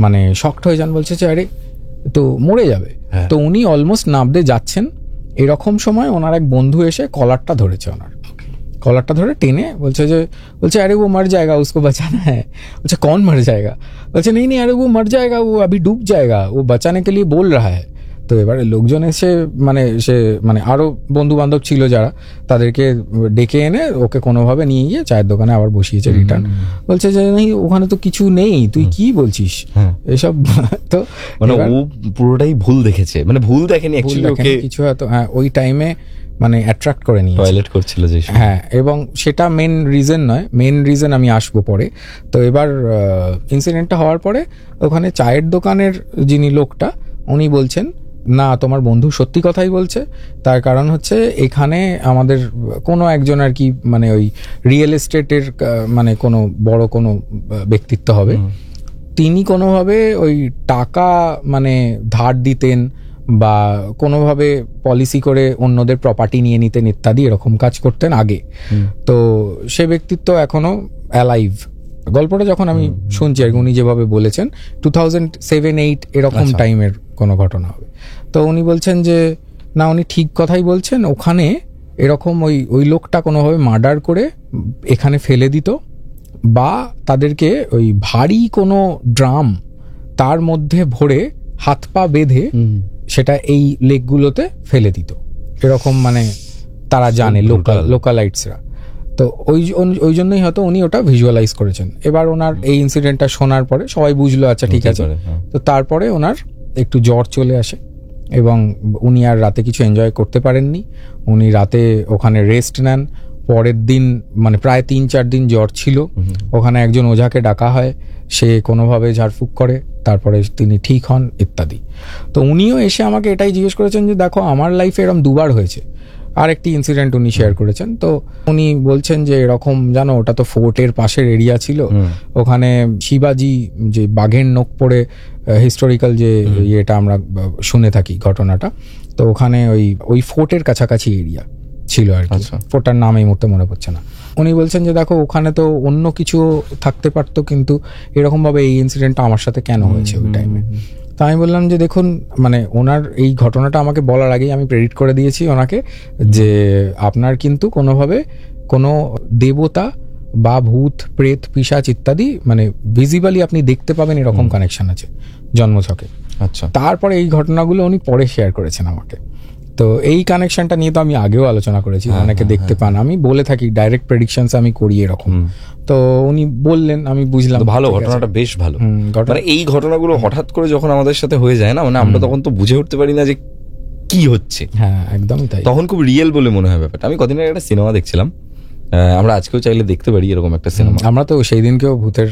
মানে শকড হয়ে যান, বলছে যে আরে তো মরে যাবে। তো উনি অলমোস্ট নাবতে যাচ্ছেন, এরকম সময় ওনার এক বন্ধু এসে কলারটা ধরেছে, ওনার কলারটা ধরে টেনে বলছে আরে वो मर जाएगा उसको बचाना है। বলছে कौन मर जाएगा? বলছে नहीं अरे वो मर जाएगा, वो अभी डूब जाएगा, वो बचाने के लिए बोल रहा है। তো এবারে লোকজন এসে মানে আরো বন্ধু বান্ধব ছিল যারা, তাদেরকে ডেকে এনে ওকে কোনোভাবে নিয়ে গিয়ে চায়ের দোকানে আবার বসিয়েছে রিটার্ন। বলছে যে নেই ওখানে তো কিছু নেই, তুই কি বলছিস এসব। তো মানে ও পুরোটাই ভুল দেখেছে, মানে ভুল দেখেনি অ্যাকচুয়ালি, ওকে কিছু হয়তো হ্যাঁ ওই টাইমে মানে অ্যাট্রাক্ট করে নিয়ে টয়লেট করছিল যে। হ্যাঁ, এবং সেটা মেন রিজন নয়, মেন রিজন আমি আসবো পরে। তো এবার ইনসিডেন্টটা হওয়ার পরে ওখানে চায়ের দোকানের যিনি লোকটা উনি বলছেন না তোমার বন্ধু সত্যি কথাই বলছে, তার কারণ হচ্ছে এখানে আমাদের কোনো একজন আর কি মানে ওই রিয়েল এস্টেটের মানে কোনো বড় কোনো ব্যক্তিত্ব হবে, তিনি কোনোভাবে ওই টাকা মানে ধার দিতেন বা কোনোভাবে পলিসি করে অন্যদের প্রপার্টি নিয়ে নিতেন ইত্যাদি, এরকম কাজ করতেন আগে। তো সে ব্যক্তিত্ব এখনো অ্যালাইভ। গল্পটা যখন আমি শুনছি আর উনি যেভাবে বলেছেন 2007-8 এরকম টাইমের কোনো ঘটনা হবে। তো উনি বলছেন যে না উনি ঠিক কথাই বলছেন, ওখানে এরকম ওই লোকটা কোনোভাবে মার্ডার করে এখানে ফেলে দিত, বা তাদেরকে ওই ভারী কোনো ড্রাম তার মধ্যে ভরে হাত পা বেঁধে সেটা এই লেকগুলোতে ফেলে দিত, এরকম মানে তারা জানে লোকালাইটসরা। তো ওই জন্যই হয়তো উনি ওটা ভিজুয়ালাইজ করেছেন। এবার ওনার এই ইনসিডেন্টটা শোনার পরে সবাই বুঝলো আচ্ছা ঠিক আছে। তো তারপরে ওনার একটু জ্বর চলে আসে, এবং উনি আর রাতে কিছু এনজয় করতে পারেননি। উনি রাতে ওখানে রেস্ট নেন। পরের দিন মানে প্রায় 3-4 দিন জ্বর ছিল। ওখানে একজন ওঝাকে ডাকা হয়, সে কোনোভাবে ঝাড়ফুঁক করে, তারপরে তিনি ঠিক হন ইত্যাদি। তো উনিও এসে আমাকে এটাই জিজ্ঞেস করেছেন যে দেখো আমার লাইফে এরকম 2 বার হয়েছে। আর একটি ইনসিডেন্ট উনি শেয়ার করেছেন। তো উনি বলছেন যে এরকম জানো ওটা তো ফোর্টের পাশের এরিয়া ছিল, ওখানে শিবাজি যে বাঘের নখ পড়ে হিস্টোরিক্যাল যে ইয়েটা আমরা শুনে থাকি ঘটনাটা, তো ওখানে ওই ফোর্টের কাছাকাছি এরিয়া ছিল আর কি। ফোর্টটার নাম এই মুহূর্তে মনে পড়ছে না। উনি বলছেন যে দেখো ওখানে তো অন্য কিছু থাকতে পারতো, কিন্তু এরকম ভাবে এই ইনসিডেন্টটা আমার সাথে কেন হয়েছে ওই টাইমে। তো আমি বললাম যে দেখুন, মানে ওনার এই ঘটনাটা আমাকে বলার আগেই আমি প্রেডিক্ট করে দিয়েছি ওনাকে যে আপনার কিন্তু কোনোভাবে কোনো দেবতা বা ভূত প্রেত পিশাচ ইত্যাদি মানে ভিজিবলি আপনি দেখতে পাবেন এরকম কানেকশন আছে জন্মছকে। আচ্ছা, তারপরে এই ঘটনাগুলো উনি পরে শেয়ার করেছেন আমাকে। তো এই কানেকশনটা নিয়ে তো আমি আগেও আলোচনা করেছি, অনেকে দেখতে পান, আমি বলে থাকি ডাইরেক্ট প্রেডিকশনস আমি করি এরকম। তো উনি বললেন, আমি বুঝলাম ভালো, ঘটনাটা বেশ ভালো। মানে এই ঘটনাগুলো হঠাৎ করে যখন আমাদের সাথে হয়ে যায় না, মানে আমরা তখন তো বুঝে উঠতে পারি না যে কি হচ্ছে। হ্যাঁ একদমই তাই, তখন খুব রিয়েল বলে মনে হয় ব্যাপারটা। আমি কদিন আগে একটা সিনেমা দেখছিলাম, আমরা আজকেও চাইলে দেখতে পারি এরকম একটা সিনেমা। আমরা তো সেই দিনকেও ভূতের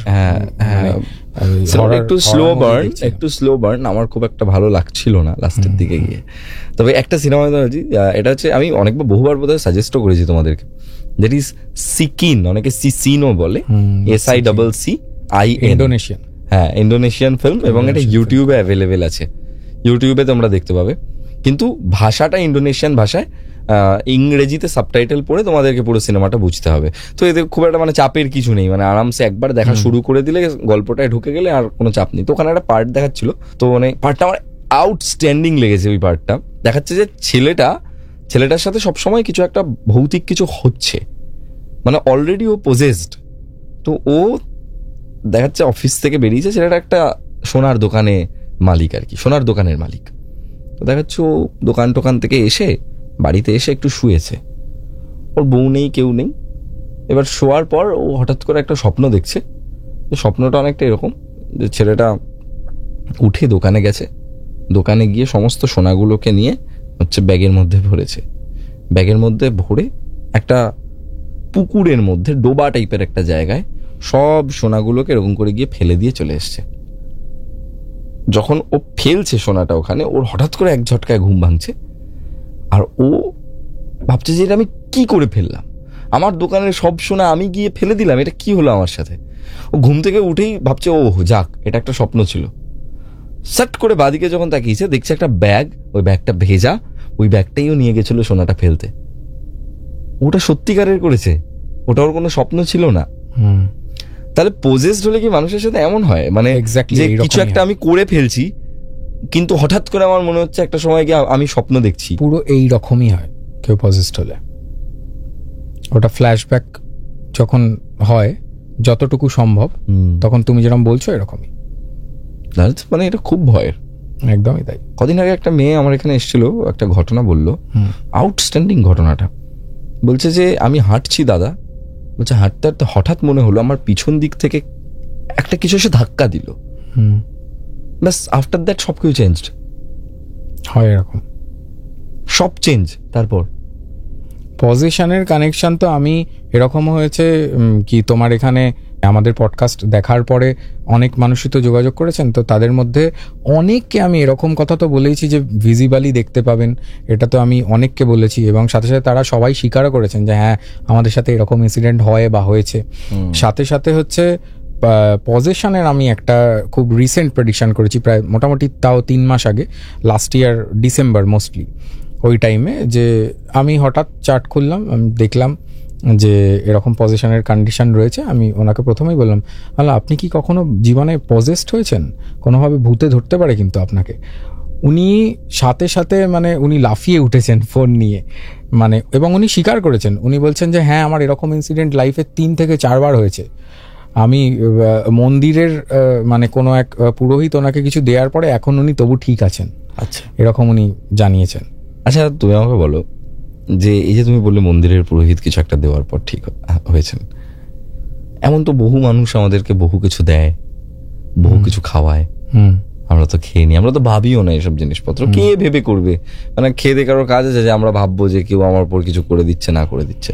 একটু স্লো বার্ন আমার খুব একটা ভালো লাগছিল না লাস্টের দিকে গিয়ে। তবে একটা সিনেমা এটা হচ্ছে, আমি অনেকবার বহুবার বোধহয় সাজেস্টও করেছি তোমাদেরকে, দ্যাট ইজ সিকিন, অনেকে সিসিনো বলে, SICCI, ইন্দোনেশিয়ান। হ্যাঁ, ইন্দোনেশিয়ান ফিল্ম, এবং এটা ইউটিউবে অ্যাভেলেবেল আছে, ইউটিউবে তোমরা দেখতে পাবে। কিন্তু ভাষাটা ইন্দোনেশিয়ান ভাষায়, ইংরেজিতে সাবটাইটেল পড়ে তোমাদেরকে পুরো সিনেমাটা বুঝতে হবে। তো এতে খুব একটা মানে চাপের কিছু নেই, মানে আরামসে একবার দেখা শুরু করে দিলে গল্পটায় ঢুকে গেলে আর কোনো চাপ নেই। তো ওখানে একটা পার্ট দেখাচ্ছিল, তো মানে পার্টটা আমার আউটস্ট্যান্ডিং লেগেছে। ওই পার্টটা দেখাচ্ছে যে ছেলেটার সাথে সবসময় কিছু একটা ভৌতিক কিছু হচ্ছে, মানে অলরেডি ও পজেসড। তো ও দেখাচ্ছে অফিস থেকে বেরিয়েছে, ছেলেটা একটা সোনার দোকানে মালিক আর কি, সোনার দোকানের মালিক। তো দেখাচ্ছে ও দোকান থেকে এসে বাড়িতে এসে একটু শুয়েছে, ওর বউ নেই, কেউ নেই। এবার শোয়ার পর ও হঠাৎ করে একটা স্বপ্ন দেখছে, স্বপ্নটা অনেকটা এরকম যে ছেলেটা উঠে দোকানে গেছে, দোকানে গিয়ে সমস্ত সোনাগুলোকে নিয়ে হচ্ছে ব্যাগের মধ্যে ভরেছে, ব্যাগের মধ্যে ভরে একটা পুকুরের মধ্যে ডোবা টাইপের একটা জায়গায় সব সোনাগুলোকে এরকম করে গিয়ে ফেলে দিয়ে চলে এসছে। যখন ও ফেলছে সোনাটা ওখানে, ওর হঠাৎ করে এক ঝটকায় ঘুম ভাঙছে, আর ও ভাবছে যে এটা আমি কি করে ফেললাম, আমার দোকানের সব সোনা আমি গিয়ে ফেলে দিলাম, এটা কি হলো আমার সাথে। ও ঘুম থেকে উঠেই ভাবছে ও যাক, এটা একটা স্বপ্ন ছিল। সাট করে বাদিকে যখন তাকিয়েছে, দেখছে একটা ব্যাগ, ওই ব্যাগটা ভেজা, ওই ব্যাগটাই ও নিয়ে গেছিল সোনাটা ফেলতে। ওটা সত্যিকারের করেছে, ওটা ওর কোনো স্বপ্ন ছিল না। তাহলে পজেসড হলে কি মানুষের সাথে এমন হয়, মানে যে কিছু একটা আমি করে ফেলছি, কিন্তু হঠাৎ করে আমার মনে হচ্ছে একটা সময় গিয়ে আমি স্বপ্ন দেখছি। পুরো এই রকমই হয় কেউ পজেসড হলে, ওটা ফ্ল্যাশব্যাক যখন হয় যতটুকু সম্ভব, তখন তুমি যেরকম বলছো এরকমই, মানে এটা খুব ভয়ের। একদমই তাই। কদিন আগে একটা মেয়ে আমার এখানে এসেছিল, একটা ঘটনা বললো, আউটস্ট্যান্ডিং ঘটনাটা। বলছে যে আমি হাঁটছি দাদা, বলছে হাঁটতে হাঁটতে হঠাৎ মনে হলো আমার পিছন দিক থেকে একটা কিছু এসে ধাক্কা দিল, ব্যাস আফটার দ্যাট সব কিছু চেঞ্জড হয়, এরকম সব চেঞ্জ। তারপর পজিশনের কানেকশন তো আমি এরকম হয়েছে কি, তোমার এখানে আমাদের পডকাস্ট দেখার পরে অনেক মানুষই তো যোগাযোগ করেছেন, তো তাদের মধ্যে অনেককে আমি এরকম কথা তো বলেইছি যে ভিজিবালি দেখতে পাবেন, এটা তো আমি অনেককে বলেছি, এবং সাথে সাথে তারা সবাই স্বীকারও করেছেন যে হ্যাঁ আমাদের সাথে এরকম ইনসিডেন্ট হয় বা হয়েছে। সাথে সাথে হচ্ছে পজিশনের আমি একটা খুব রিসেন্ট প্রেডিকশন করেছি, প্রায় মোটামুটি তাও 3 মাস আগে, লাস্ট ইয়ার ডিসেম্বর মোস্টলি, ওই টাইমে যে আমি হঠাৎ চার্ট খুললাম, আমি দেখলাম যে এরকম পজিশনের কন্ডিশন রয়েছে। আমি ওনাকে প্রথমেই বললাম, আপনি কি কখনো জীবনে পজেসড হয়েছেন, কোনোভাবে ভূতে ধরতে পারে কিন্তু আপনাকে। উনি সাথে সাথে মানে উনি লাফিয়ে উঠেছেন ফোন নিয়ে, মানে এবং উনি স্বীকার করেছেন, উনি বলছেন যে হ্যাঁ আমার এরকম ইনসিডেন্ট লাইফে 3 থেকে 4 বার হয়েছে। আমি মন্দিরের মানে কোনো এক পুরোহিত ওনাকে কিছু দেওয়ার পরে এখন উনি তবু ঠিক আছেন। আচ্ছা, এরকম উনি জানিয়েছেন। আচ্ছা, তুমি আমাকে বলো যে এই যে তুমি বললে মন্দিরের পুরোহিত কিছু একটা দেওয়ার পর ঠিক হয়েছেন, এমন তো বহু মানুষ আমাদেরকে বহু কিছু দেয়, বহু কিছু খাওয়ায়, আমরা তো খেয়ে নিই, আমরা তো ভাবিও না এসব জিনিসপত্র, কে ভেবে করবে, মানে খেয়ে দিয়ে কারোর কাজ আছে যে আমরা ভাববো যে কেউ আমার উপর কিছু করে দিচ্ছে না করে দিচ্ছে।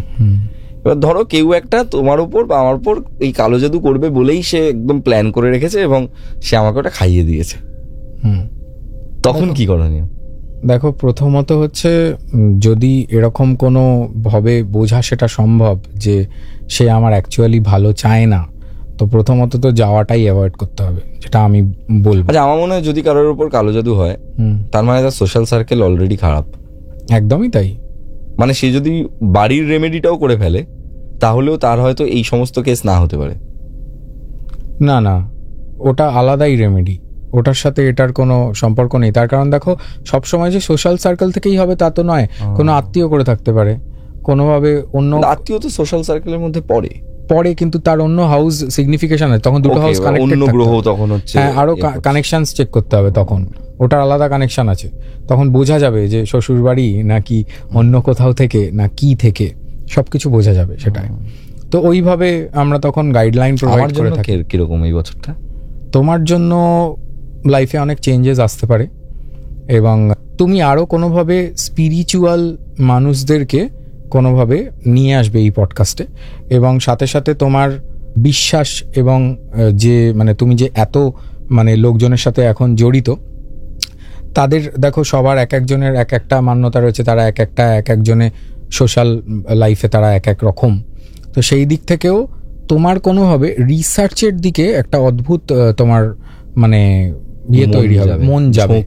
এবার ধরো কেউ একটা তোমার উপর বা আমার উপর এই কালো জাদু করবে বলেই সে একদম প্ল্যান করে রেখেছে এবং সে আমাকে ওটা খাইয়ে দিয়েছে, তখন কি করণীয়? দেখো, প্রথমত হচ্ছে যদি এরকম কোনো ভাবে বোঝা সেটা সম্ভব যে সে আমার অ্যাকচুয়ালি ভালো চায় না, তো প্রথমত তো যাওয়াটাই অ্যাভয়েড করতে হবে, যেটা আমি বলবো। আচ্ছা, আমার মনে হয় যদি কারোর উপর কালো জাদু হয়, তার মানে তার সোশ্যাল সার্কেল অলরেডি খারাপ। একদমই তাই। মানে সে যদি বাড়ির রেমেডিটাও করে ফেলে, তাহলেও তার হয়তো এই সমস্ত কেস না হতে পারে। না না, ওটা আলাদাই রেমেডি, ওটার সাথে এটার কোনো সম্পর্ক নেই। তার কারণ দেখো, সবসময় যে সোশ্যাল সার্কেল থেকেই হবে তা তো নয়, কোনো আত্মীয় করে থাকতে পারে, কোনোভাবে অন্য আত্মীয় তো সোশ্যাল সার্কেলের মধ্যে পড়ে, কিন্তু তার অন্য হাউস সিগনিফিকেশন আছে, তখন দুটো হাউস কানেক্টেড, অন্য গ্রহ তখন হচ্ছে, হ্যাঁ, আরো কানেকশনস চেক করতে হবে, তখন ওটার আলাদা কানেকশন আছে, তখন বোঝা যাবে যে শ্বশুর বাড়ি নাকি অন্য কোথাও থেকে না কি থেকে, সবকিছু বোঝা যাবে সেটাই। তো ওইভাবে আমরা তখন গাইডলাইন প্রোভাইড করে থাকি। কিরকম এই বছরটা তোমার জন্য লাইফে অনেক চেঞ্জেস আসতে পারে, এবং তুমি আরো কোনোভাবে স্পিরিচুয়াল মানুষদেরকে কোনোভাবে নিয়ে আসবে এই পডকাস্টে, এবং সাথে সাথে তোমার বিশ্বাস এবং যে মানে তুমি যে এত মানে লোকজনের সাথে এখন জড়িত, তাদের দেখো সবার এক একজনের এক একটা মান্যতা রয়েছে, তারা এক একজনে সোশ্যাল লাইফে তারা এক এক রকম। তো সেই দিক থেকেও তোমার কোনোভাবে রিসার্চের দিকে একটা অদ্ভুত তোমার মানে ইয়ে তৈরি হবে, মন যাবে,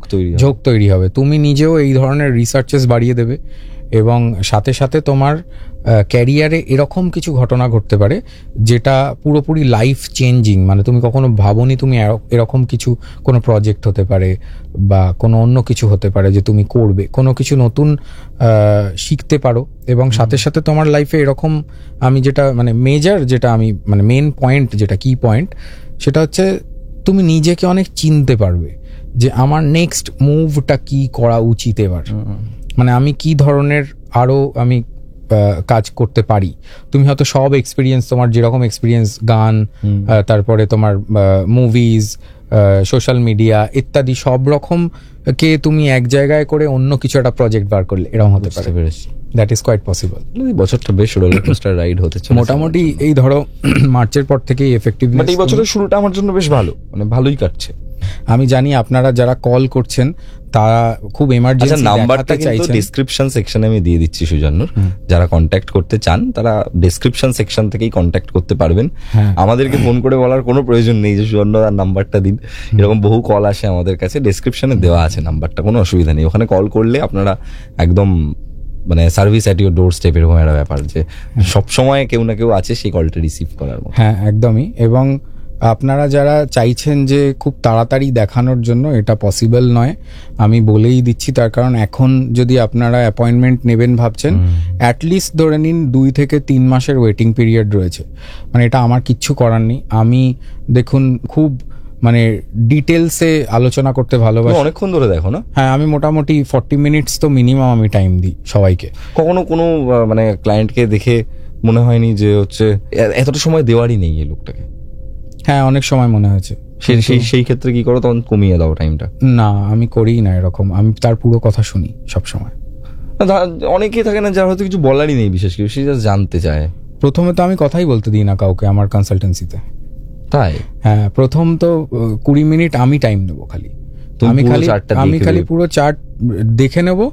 ঝোঁক তৈরি হবে, তুমি নিজেও এই ধরনের রিসার্চেস বাড়িয়ে দেবে, এবং সাথে সাথে তোমার ক্যারিয়ারে এরকম কিছু ঘটনা ঘটতে পারে যেটা পুরোপুরি লাইফ চেঞ্জিং, মানে তুমি কখনো ভাবোনি তুমি এরকম কিছু কোনো প্রজেক্ট হতে পারে বা কোনো অন্য কিছু হতে পারে যে তুমি করবে, কোনো কিছু নতুন শিখতে পারো। এবং সাথে সাথে তোমার লাইফে এরকম আমি যেটা মানে মেজর যেটা আমি মানে মেন পয়েন্ট যেটা কি পয়েন্ট, সেটা হচ্ছে তুমি নিজেকে অনেক চিনতে পারবে যে আমার নেক্সট মুভটা কি করা উচিত এবার, মানে আমি কি ধরনের আরো আমি কাজ করতে পারি। তুমি হয়তো সব এক্সপিরিয়েন্স, তোমার যেরকম এক্সপিরিয়েন্স গান, তারপরে তোমার মুভিজ, সোশ্যাল মিডিয়া ইত্যাদি সব রকম কে তুমি এক জায়গায় করে অন্য কিছু একটা প্রজেক্ট বার করলে এরকম হতে পারে। That is quite possible. বছরটা বেশ রোলার কোস্টার রাইড হতে চলেছে মোটামুটি। এই ধরো মার্চের পর থেকেই এফেক্টিভলি, এই বছরের শুরুটা আমার জন্য বেশ ভালো, মানে ভালোই কাটছে। আমি জানি আপনারা যারা কল করছেন তারা খুব এমার্জেন্সি, নাম্বারটা কিন্তু ডেসক্রিপশন সেকশনে আমি দিয়ে দিচ্ছি সুজান্নুর, যারা কন্ট্যাক্ট করতে চান তারা ডেসক্রিপশন সেকশন থেকেই কন্ট্যাক্ট করতে পারবেন। আমাদেরকে ফোন করে বলার কোনো প্রয়োজন নেই যে সুজান্ন আর নাম্বারটা দিন, এরকম বহু কল আসে আমাদের কাছে, ডেসক্রিপশনে দেওয়া আছে নাম্বারটা, কোনো অসুবিধা নেই। ওখানে কল করলে আপনারা একদম মানে service at your door step, এরকম একটা ব্যাপার যে সবসময় কেউ না কেউ আছে সেই কলটা রিসিভ করার মতো। হ্যাঁ, একদমই। এবং আপনারা যারা চাইছেন যে খুব তাড়াতাড়ি দেখানোর জন্য, এটা পসিবল নয়, আমি বলেই দিচ্ছি। তার কারণ এখন যদি আপনারা অ্যাপয়েন্টমেন্ট নেবেন ভাবছেন, অ্যাটলিস্ট ধরে নিন 2 থেকে 3 মাসের ওয়েটিং পিরিয়ড রয়েছে। মানে এটা আমার কিচ্ছু করার নেই। আমি দেখুন খুব মানে ডিটেলসে আলোচনা করতে ভালোবাসি। অনেকক্ষণ ধরে দেখো না? হ্যাঁ, আমি মোটামুটি 40 মিনিটস তো মিনিমাম আমি টাইম দিই সবাইকে। কখনো কোনো মানে ক্লায়েন্টকে দেখে মনে হয়নি যে হচ্ছে এতটা সময় দেওয়ারই নেই এই লোকটাকে? হ্যাঁ, অনেক সময় মনে হয়েছে। সেই ক্ষেত্রে কি করো, তখন কমিয়ে দাও টাইমটা? না, আমি করিই না এরকম, আমি তার পুরো কথা শুনি সব সময়। অনেকেই থাকে না যার হয়তো কিছু বলারই নেই বিশেষ কিছু, সে জাস্ট জানতে চায়। প্রথমে তো আমি কথাই বলতে দিই না কাউকে আমার কনসালটেন্সিতে। তাই? হ্যাঁ, প্রথম তো 20 মিনিট আমি টাইম নেবো খালি। আমি খালি পুরো চার্ট দেখে নেবো,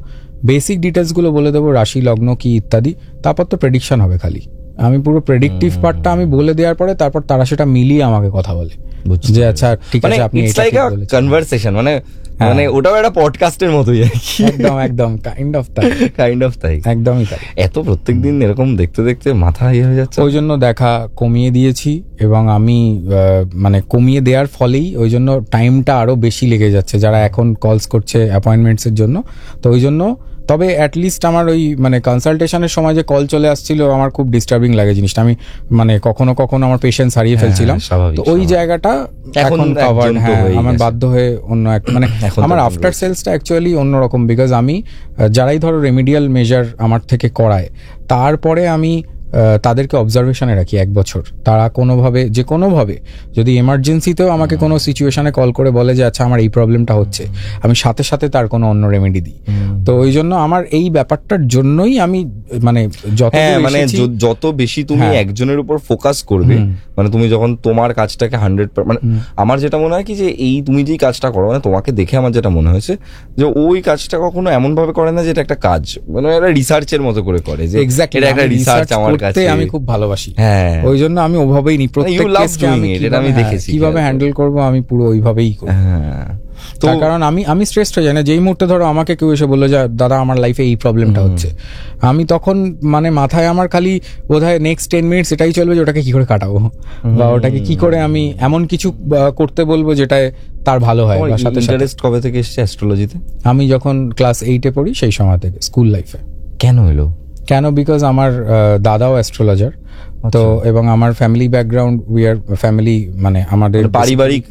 বেসিক ডিটেলস গুলো বলে দেবো, রাশি লগ্ন কি ইত্যাদি, তারপর তো প্রেডিকশন হবে খালি। আমি পুরো প্রেডিক্টিভ পার্টটা আমি বলে দেওয়ার পরে তারপর তারা সেটা মিলিয়ে আমাকে কথা বলে যে আচ্ছা ঠিক আছে আপনি এটা ঠিক বলেছেন। কনভারসেশন মানে মানে ওটাও একটা পডকাস্টের মতোই আর কি। একদম কাইন্ড অফ তাই, একদমই তাই। এত প্রত্যেকদিন এরকম দেখতে দেখতে মাথা ইয়ে হয়ে যাচ্ছে, ওই জন্য দেখা কমিয়ে দিয়েছি। এবং আমি মানে কমিয়ে দেওয়ার ফলেই ওই জন্য টাইমটা আরো বেশি লেগে যাচ্ছে যারা এখন কলস করছে অ্যাপয়েন্টমেন্টস এর জন্য। তো ওই জন্য তবে অ্যাটলিস্ট আমার ওই মানে কনসালটেশনের সময় যে কল চলে আসছিল আমার খুব ডিস্টার্বিং লাগে জিনিসটা। আমি মানে কখনো আমার পেশেন্স হারিয়ে ফেলছিলাম। তো ওই জায়গাটা এখন কভার, হ্যাঁ, আমার বাধ্য হয়ে অন্য একটা মানে আমার আফটার সেলসটা অ্যাকচুয়ালি অন্যরকম। বিকজ আমি যারাই ধরো রেমিডিয়াল মেজার আমার থেকে করায়, তারপরে আমি তাদেরকে অবজারভেশনে রাখি 1 বছর। তারা কোনোভাবে যে কোনোভাবে যদি এমার্জেন্সিতেও আমাকে কোনো সিচুয়েশনে কল করে বলে যে আচ্ছা আমার এই প্রবলেমটা হচ্ছে, আমি সাথে সাথে তার কোনো অন্য রেমেডি দিই। তো ওই জন্য আমার এই ব্যাপারটার জন্যই আমি মানে যত বেশি তুমি একজনের উপর ফোকাস করবে, মানে তুমি যখন তোমার কাজটাকে 100 মানে আমার যেটা মনে হয় কি যে এই তুমি যেই কাজটা করো, মানে তোমাকে দেখে আমার যেটা মনে হয়েছে যে ওই কাজটা কখনো এমন ভাবে করে না যে এটা একটা কাজ, মানে একটা রিসার্চের মতো করে করে যে এটা একটা রিসার্চ আমার কাছে আমি খুব ভালোবাসি। হ্যাঁ, ওই জন্য আমি ওইভাবেই নি, প্রত্যেক কেসকে আমি দেখেছি কিভাবে হ্যান্ডেল করব আমি পুরো ওইভাবেই করি। হ্যাঁ, তার কারণ আমি স্ট্রেসড হয়ে যাই না। যেই মুহূর্তে ধরো আমাকে কেউ এসে বললো যে দাদা আমার লাইফে এই প্রবলেমটা হচ্ছে, আমি তখন মানে মাথায় আমার খালি বোধহয় নেক্সট 10 মিনিটস এটাই চলবে যে ওটাকে কি করে কাটাবো, বা ওটাকে কি করে আমি এমন কিছু করতে বলবো যেটায় তার ভালো হয়। বা সাথে ইন্টারেস্ট কবে থেকে এসেছে অ্যাস্ট্রোলজিতে? আমি যখন ক্লাস 8-এ পড়ি সেই সময় থেকে, স্কুল লাইফে। কেন এলো? কেন? বিকজ আমার দাদাও অ্যাস্ট্রোলজার, তো এবং আমার family background, we are family, মানে আমাদের পারিবারিক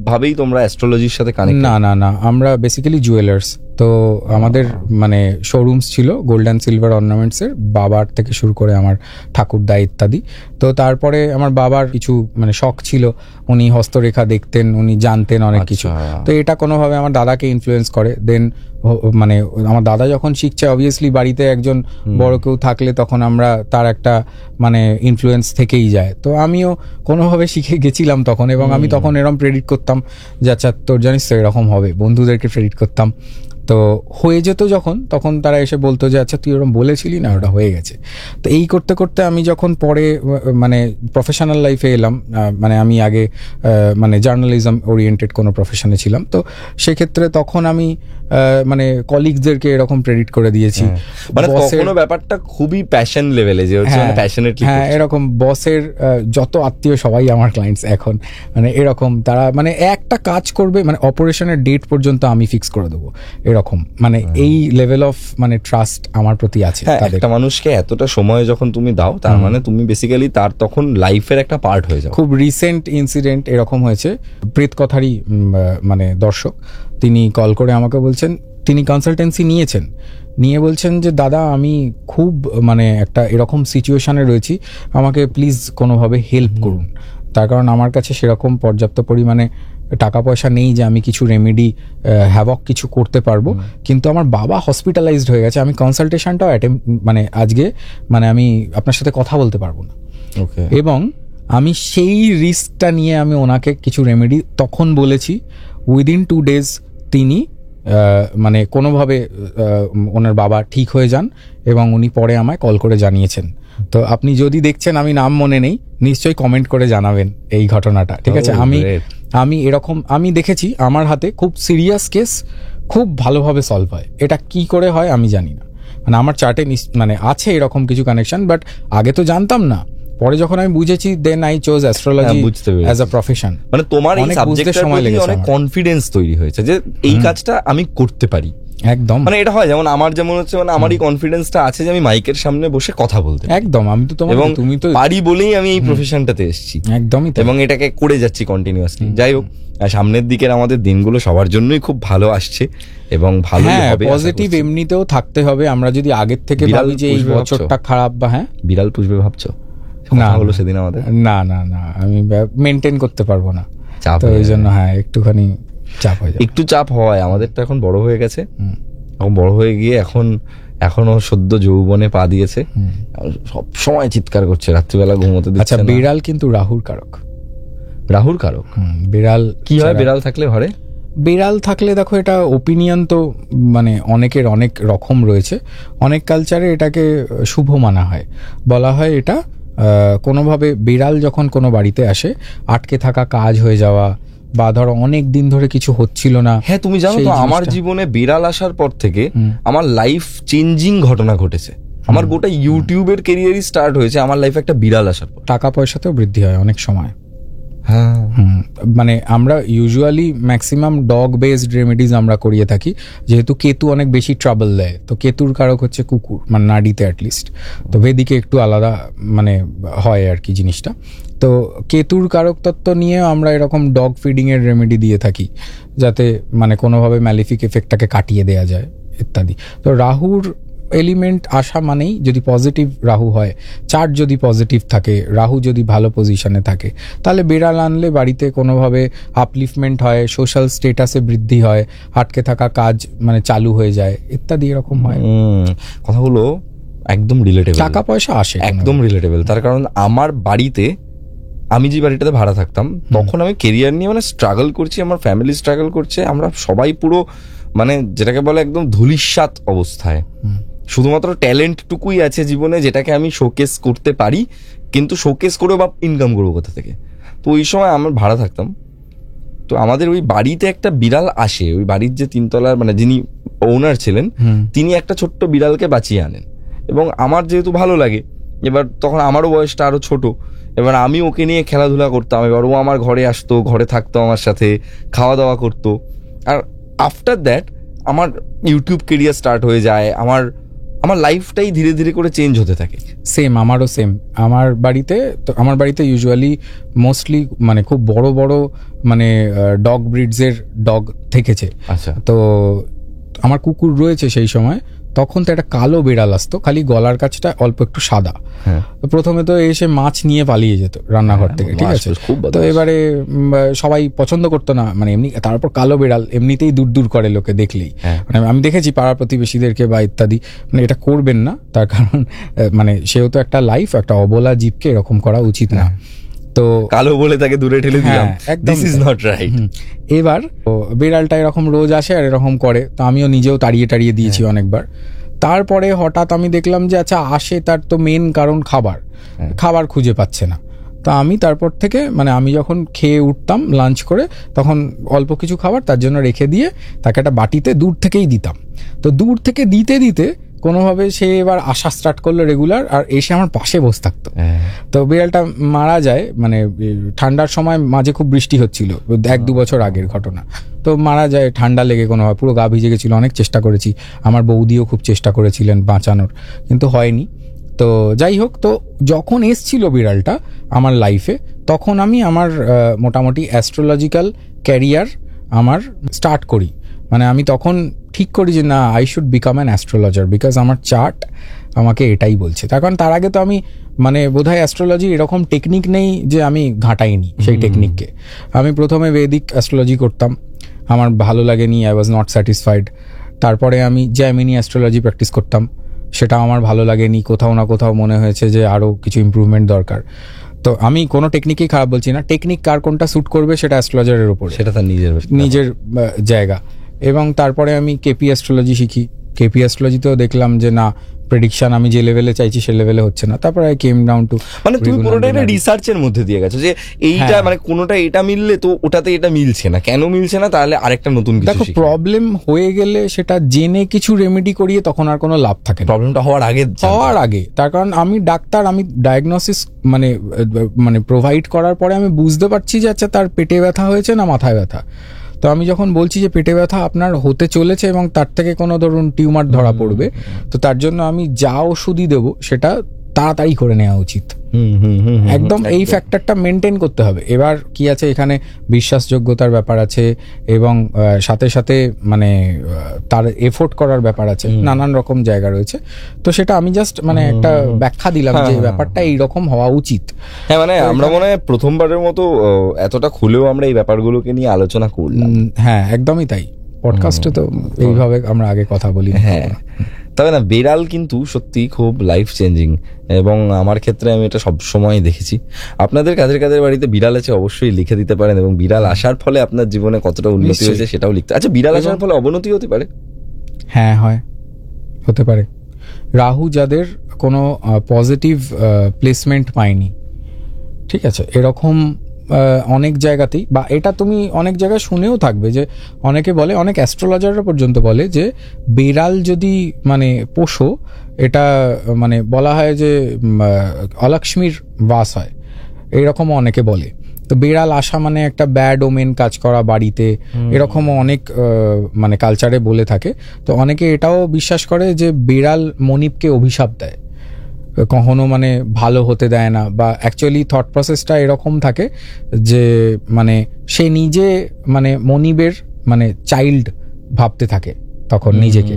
ভাবেই তোমরা অ্যাস্ট্রোলজির সাথে কানেক্ট? না, আমরা বেসিক্যালি জুয়েলার্স। তো আমাদের মানে শোরুমস ছিল গোল্ড অ্যান্ড সিলভার অর্নামেন্টস এর, বাবার থেকে শুরু করে আমার ঠাকুরদা ইত্যাদি। তো তারপরে আমার বাবার কিছু মানে শখ ছিল, উনি হস্তরেখা দেখতেন, উনি জানতেন অনেক কিছু। তো এটা কোনোভাবে আমার দাদাকে ইনফ্লুয়েন্স করে। দেন মানে আমার দাদা যখন শিখছে, অবভিয়াসলি বাড়িতে একজন বড় কেউ থাকলে তখন আমরা তার একটা মানে ইনফ্লুয়েন্স থেকেই যায়। তো আমিও কোনোভাবে শিখে গেছিলাম তখন, এবং আমি তখন এরকম প্রেডিক্ট করতাম যে আচ্ছা তোর জানিস তো এরকম হবে, বন্ধুদেরকে প্রেডিক্ট করতাম। তো হয়ে যেত যখন, তখন তারা এসে বলতো যে আচ্ছা তুই ওরকম বলেছিলি না, ওটা হয়ে গেছে। তো এই করতে করতে আমি যখন পরে মানে প্রফেশনাল লাইফে এলাম, মানে আমি আগে মানে জার্নালিজম ওরিয়েন্টেড কোনো প্রফেশনে ছিলাম, তো সেক্ষেত্রে তখন আমি মানে কলিগসদেরকে এরকম প্রেডিক্ট করে দিয়েছি। মানে কখনো ব্যাপারটা খুবই প্যাশন লেভেলে, যে হচ্ছে মানে প্যাশনেটলি, হ্যাঁ এরকম বসের যত আত্মীয় সবাই আমার ক্লায়েন্টস এখন, মানে এরকম তারা মানে একটা কাজ করবে, মানে অপারেশনের ডেট পর্যন্ত আমি ফিক্স করে দেবো, এরকম মানে এই লেভেল অফ মানে ট্রাস্ট আমার প্রতি আছে। একটা মানুষকে এতটা সময় যখন তুমি দাও, তার মানে তুমি বেসিক্যালি তার তখন লাইফের একটা পার্ট হয়ে যাও। খুব রিসেন্ট ইনসিডেন্ট এরকম হয়েছে, প্রেত কথারই মানে দর্শক, তিনি কল করে আমাকে বলছেন, তিনি কনসালটেন্সি নিয়ে বলছেন যে দাদা আমি খুব মানে একটা এরকম সিচুয়েশনে রয়েছি, আমাকে প্লিজ কোনোভাবে হেল্প করুন। তার কারণ আমার কাছে সেরকম পর্যাপ্ত পরিমাণে টাকা পয়সা নেই যে আমি কিছু রেমেডি হ্যাভক কিছু করতে পারবো, কিন্তু আমার বাবা হসপিটালাইজড হয়ে গেছে, আমি কনসালটেশনটাও মানে আজকে মানে আমি আপনার সাথে কথা বলতে পারবো না। এবং আমি সেই রিস্কটা নিয়ে আমি ওনাকে কিছু রেমেডি তখন বলেছি, উইদিন 2 days তিনি মানে কোনোভাবে ওনার বাবা ঠিক হয়ে যান, এবং উনি পরে আমায় কল করে জানিয়েছেন। তো আপনি যদি দেখছেন আমি নাম মনে নেই, নিশ্চয়ই কমেন্ট করে জানাবেন এই ঘটনাটা, ঠিক আছে? আমি এরকম আমি দেখেছি আমার হাতে খুব সিরিয়াস কেস খুব ভালোভাবে সলভ হয়। এটা কি করে হয় আমি জানি না, মানে আমার চার্টে মানে আছে এরকম কিছু কানেকশন, বাট আগে তো জানতাম না। পরে যখন আমি বুঝেছি, then I chose astrology as a profession. মানে তোমার এই সাবজেক্টের প্রতি অনেক কনফিডেন্স তৈরি হয়েছে যে এই কাজটা আমি করতে পারি। একদম, মানে এটা হয় যেমন আমার যেমন হচ্ছে, মানে আমারই কনফিডেন্সটা আছে যে আমি মাইকের সামনে বসে কথা বলতে। একদম, আমি তো তুমি তো পারি বলেই আমি এই প্রফেশনটাতে এসেছি। একদমই, এবং এটাকে করে যাচ্ছি কন্টিনিউয়াসলি। যাই হোক, সামনের দিকের আমাদের দিনগুলো সবার জন্যই খুব ভালো আসছে এবং ভালো হবে। পজিটিভ এমনিতেও থাকতে হবে। আমরা যদি আগের থেকে ভাবি যে এই বছরটা খারাপ, বা হ্যাঁ বিড়াল পুষবে ভাবছো? না হলো সেদিন আমাদের, না আমি মেনটেন করতে পারবো না, তো এই জন্য হ্যাঁ একটুখানি চাপ হয়ে যায়। একটু চাপ হয়। আমাদের তো এখন বড় হয়ে গেছে, এখন বড় হয়ে গিয়ে এখনো সদ্য যৌবনে পা দিয়েছে, সব সময় চিৎকার করছে, রাত্রিবেলা ঘুমোতে দিচ্ছে না। আচ্ছা, বিড়াল কিন্তু রাহুর কারক। বিড়াল কি হয়? বিড়াল থাকলে ঘরে, বিড়াল থাকলে দেখো, এটা ওপিনিয়ন তো মানে অনেকের অনেক রকম রয়েছে। অনেক কালচারে এটাকে শুভ মানা হয়, বলা হয় এটা কোনোভাবে বিড়াল যখন কোনো বাড়িতে আসে, আটকে থাকা কাজ হয়ে যাওয়া, বা ধরো অনেক দিন ধরে কিছু হচ্ছিল না। হ্যাঁ, তুমি জানো তো আমার জীবনে বিড়াল আসার পর থেকে আমার লাইফ চেঞ্জিং ঘটনা ঘটেছে। আমার গোটা ইউটিউবের ক্যারিয়ারই স্টার্ট হয়েছে আমার লাইফে একটা বিড়াল আসার পর। টাকা পয়সাতেও বৃদ্ধি হয় অনেক সময়। হ্যাঁ, মানে আমরা usually maximum dog based remedies আমরা করিয়ে থাকি, যেহেতু কেতু অনেক বেশি ট্রাবল দেয়। তো কেতুর কারক হচ্ছে কুকুর, মানে নাড়িতে অ্যাটলিস্ট। তো ভেদিকে একটু আলাদা মানে হয় আর কি জিনিসটা। তো কেতুর কারক তত্ত্ব নিয়ে আমরা এরকম ডগ ফিডিং এর রেমেডি দিয়ে থাকি, যাতে মানে কোনোভাবে ম্যালিফিক এফেক্টটাকে কাটিয়ে দেওয়া যায় ইত্যাদি। তো রাহুর এলিমেন্ট আসা মানেই, যদি পজিটিভ রাহু হয়, চার্ট যদি পজিটিভ থাকে, রাহু যদি ভালো পজিশনে থাকে, তাহলে বিড়াল আনলে বাড়িতে কোনোভাবে আপলিফমেন্ট হয়, সোশ্যাল স্টেটাসে বৃদ্ধি হয়, আটকে থাকা কাজ মানে চালু হয়ে যায় ইত্যাদি, এরকম হয়। কথাগুলো একদম রিলেটেবল, টাকা পয়সা আসে একদম রিলেটেবল। তার কারণ আমার বাড়িতে, আমি যে বাড়িটাতে ভাড়া থাকতাম, তখন আমি কেরিয়ার নিয়ে মানে স্ট্রাগল করছি, আমার ফ্যামিলি স্ট্রাগল করছে, আমরা সবাই পুরো মানে যেটাকে বলে একদম ধূলিসাৎ অবস্থায়। শুধুমাত্র ট্যালেন্টটুকুই আছে জীবনে, যেটাকে আমি শোকেস করতে পারি, কিন্তু শোকেস করেও বা ইনকাম করবো কোথা থেকে? তো ওই সময় আমার ভাড়া থাকতাম, তো আমাদের ওই বাড়িতে একটা বিড়াল আসে, ওই বাড়ির যে তিনতলার মানে যিনি ওনার ছিলেন তিনি একটা ছোট্ট বিড়ালকে বাঁচিয়ে আনেন, এবং আমার যেহেতু ভালো লাগে, এবার তখন আমারও বয়সটা আরো ছোট, এবার আমি ওকে নিয়ে খেলাধুলা করতাম, এবার ও আমার ঘরে আসতো, ঘরে থাকতো আমার সাথে, খাওয়া দাওয়া করতো। আর আফটার দ্যাট আমার ইউটিউব কেরিয়ার স্টার্ট হয়ে যায়, আমার লাইফটাই ধীরে ধীরে করে চেঞ্জ হতে থাকে। সেম, আমারও সেম। আমার বাড়িতে ইউজুয়ালি মোস্টলি মানে খুব বড় বড় মানে ডগ ব্রিডসের ডগ থেকেছে। আচ্ছা। তো আমার কুকুর রয়েছে সেই সময়, তখন তো একটা কালো বিড়াল আসতো, খালি গলার কাছটা অল্প একটু সাদা। তো প্রথমে তো এসে মাছ নিয়ে পালিয়ে যেত রান্নাঘর থেকে, ঠিক আছে। তো এবারে সবাই পছন্দ করতো না, মানে এমনি, তারপর কালো বিড়াল এমনিতেই দূর দূর করে লোকে দেখলেই। মানে আমি দেখেছি পাড়া প্রতিবেশীদেরকে বা ইত্যাদি, মানে এটা করবেন না, তার কারণ মানে সেও তো একটা লাইফ, একটা অবলা জীবকে এরকম করা উচিত না। তো কালো বলে তাকে দূরে ঠেলে দিলাম, দিস ইজ নট রাইট। এবার বিড়ালটা এরকম রোজ আসে আর এরকম করে, তো আমিও নিজেও তাড়িয়ে দিয়েছি অনেকবার। তারপরে হঠাৎ আমি দেখলাম যে আচ্ছা আসে, তার তো মেন কারণ খাবার খুঁজে পাচ্ছে না। তো আমি তারপর থেকে মানে আমি যখন খেয়ে উঠতাম লাঞ্চ করে, তখন অল্প কিছু খাবার তার জন্য রেখে দিয়ে তাকে একটা বাটিতে দূর থেকেই দিতাম। তো দূর থেকে দিতে দিতে কোনোভাবে সে এবার আসা স্টার্ট করলো রেগুলার, আর এসে আমার পাশে বসে থাকতো। তো বিড়ালটা মারা যায়, মানে ঠান্ডার সময় মাঝে খুব বৃষ্টি হচ্ছিল, 1-2 বছর আগের ঘটনা। তো মারা যায় ঠান্ডা লেগে, কোনোভাবে পুরো গা ভিজে গেছিল। অনেক চেষ্টা করেছি, আমার বৌদিও খুব চেষ্টা করেছিলেন বাঁচানোর, কিন্তু হয়নি। তো যাই হোক, তো যখন এসছিল বিড়ালটা আমার লাইফে, তখন আমি আমার মোটামুটি অ্যাস্ট্রোলজিক্যাল ক্যারিয়ার আমার স্টার্ট করি। মানে আমি তখন ঠিক করি যে না, I should become an astrologer, because আমার চার্ট আমাকে এটাই বলছে। তার কারণ তার আগে তো আমি মানে বোধহয় অ্যাস্ট্রোলজি এরকম টেকনিক নেই যে আমি ঘাঁটাইনি সেই টেকনিককে। আমি প্রথমে বেদিক অ্যাস্ট্রোলজি করতাম, আমার ভালো লাগেনি, আই ওয়াজ নট স্যাটিসফাইড। তারপরে আমি জ্যামিনি অ্যাস্ট্রোলজি প্র্যাকটিস করতাম, সেটা আমার ভালো লাগেনি, কোথাও না কোথাও মনে হয়েছে যে আরও কিছু ইমপ্রুভমেন্ট দরকার। তো আমি কোনো টেকনিকই খারাপ বলছি না, টেকনিক কার কোনটা স্যুট করবে সেটা অ্যাস্ট্রোলজারের উপর, সেটা তার নিজের জায়গা। এবং তারপরে আমি কেপি অ্যাস্ট্রোলজি শিখি। কেপি অ্যাস্ট্রোলজিতেও দেখলাম যে না, প্রেডিকশন আমি যে লেভেলে চাইছি সে লেভেলে হচ্ছে না। তারপরে আই কেম ডাউন টু, মানে তুমি পুরোটা এটা রিসার্চের মধ্যে দিয়ে গেছো যে এইটা মানে কোনোটা এটা মিললে তো ওটাতে এটা মিলছে না, কেন মিলছে না, তাহলে আরেকটা নতুন কিছু। দেখো, প্রবলেম হয়ে গেলে সেটা জেনে কিছু রেমেডি করিয়ে তখন আর কোনো লাভ থাকে না, প্রবলেমটা হওয়ার আগে। তার কারণ আমি ডাক্তার, আমি ডায়াগনোসিস মানে প্রোভাইড করার পরে আমি বুঝতে পারছি যে আচ্ছা তার পেটে ব্যথা হয়েছে না মাথায় ব্যথা। তো আমি যখন বলছি যে পেটে ব্যথা আপনার হতে চলেছে এবং তার থেকে কোনো ধরুন টিউমার ধরা পড়বে, তো তার জন্য আমি যা ওষুধই দেবো সেটা তাড়াতাড়ি করে নেওয়া উচিত। একদম এই ফ্যাক্টরটা মেনটেন করতে হবে। এবার কি আছে, এখানে বিশ্বাসযোগ্যতার ব্যাপার আছে এবং সাথে সাথে মানে তার এফোর্ট করার ব্যাপার আছে, নানান রকম জায়গা রয়েছে। তো সেটা আমি জাস্ট মানে একটা ব্যাখ্যা দিলাম যে ব্যাপারটা এইরকম হওয়া উচিত। হ্যাঁ, মানে আমরা মনে হয় প্রথমবারের মতো এতটা খুলেও আমরা এই ব্যাপারগুলোকে নিয়ে আলোচনা করলাম। হ্যাঁ, একদমই তাই। পডকাস্টে তো এইভাবে আমরা আগে কথা বলি। হ্যাঁ, তবে না, বিড়াল কিন্তু সত্যি খুব লাইফ চেঞ্জিং, এবং আমার ক্ষেত্রে আমি এটা সবসময় দেখেছি। আপনাদের কাদের বাড়িতে বিড়াল আছে অবশ্যই লিখে দিতে পারেন, এবং বিড়াল আসার ফলে আপনার জীবনে কতটা উন্নতি হয়েছে সেটাও লিখতে। আচ্ছা, বিড়াল আসার ফলে অবনতি হতে পারে? হ্যাঁ, হতে পারে। রাহু যাদের কোনো পজিটিভ প্লেসমেন্ট পায়নি, ঠিক আছে, এরকম অনেক জায়গাতেই, বা এটা তুমি অনেক জায়গায় শুনেও থাকবে যে অনেকে বলে, অনেক অ্যাস্ট্রোলজাররা পর্যন্ত বলে যে বিড়াল যদি মানে পোষো, এটা মানে বলা হয় যে অলক্ষ্মীর বাস হয়, এইরকমও অনেকে বলে। তো বিড়াল আসা মানে একটা ব্যাড ওমেন কাজ করা বাড়িতে, এরকমও অনেক মানে কালচারে বলে থাকে। তো অনেকে এটাও বিশ্বাস করে যে বিড়াল মনিবকে অভিশাপ দেয়, কখনো মানে ভালো হতে দেয় না, বা অ্যাকচুয়ালি থট প্রসেসটা এরকম থাকে যে মানে সে নিজে মানে মনিবের মানে চাইল্ড ভাবতে থাকে তখন নিজেকে,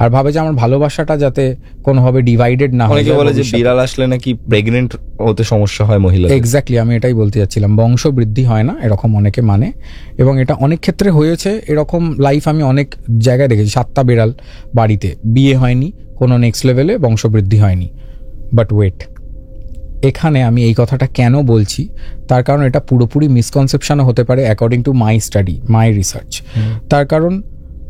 আর ভাবে যে আমার ভালোবাসাটা যাতে কোনোভাবে ডিভাইডেড না হয়। অনেকে বলে যে বিড়াল আসলে নাকি প্রেগনেন্ট হতে সমস্যা হয় মহিলা। এক্স্যাক্টলি, আমি এটাই বলতে যাচ্ছিলাম, বংশ বৃদ্ধি হয় না এরকম অনেকে মানে, এবং এটা অনেক ক্ষেত্রে হয়েছে। এরকম লাইফ আমি অনেক জায়গায় দেখেছি, 7টা বিড়াল বাড়িতে, বিয়ে হয়নি, কোনো নেক্সট লেভেলে বংশবৃদ্ধি হয়নি। বাট ওয়েট, এখানে আমি এই কথাটা কেন বলছি, তার কারণ এটা পুরোপুরি মিসকনসেপশনও হতে পারে according to my study, my research. তার কারণ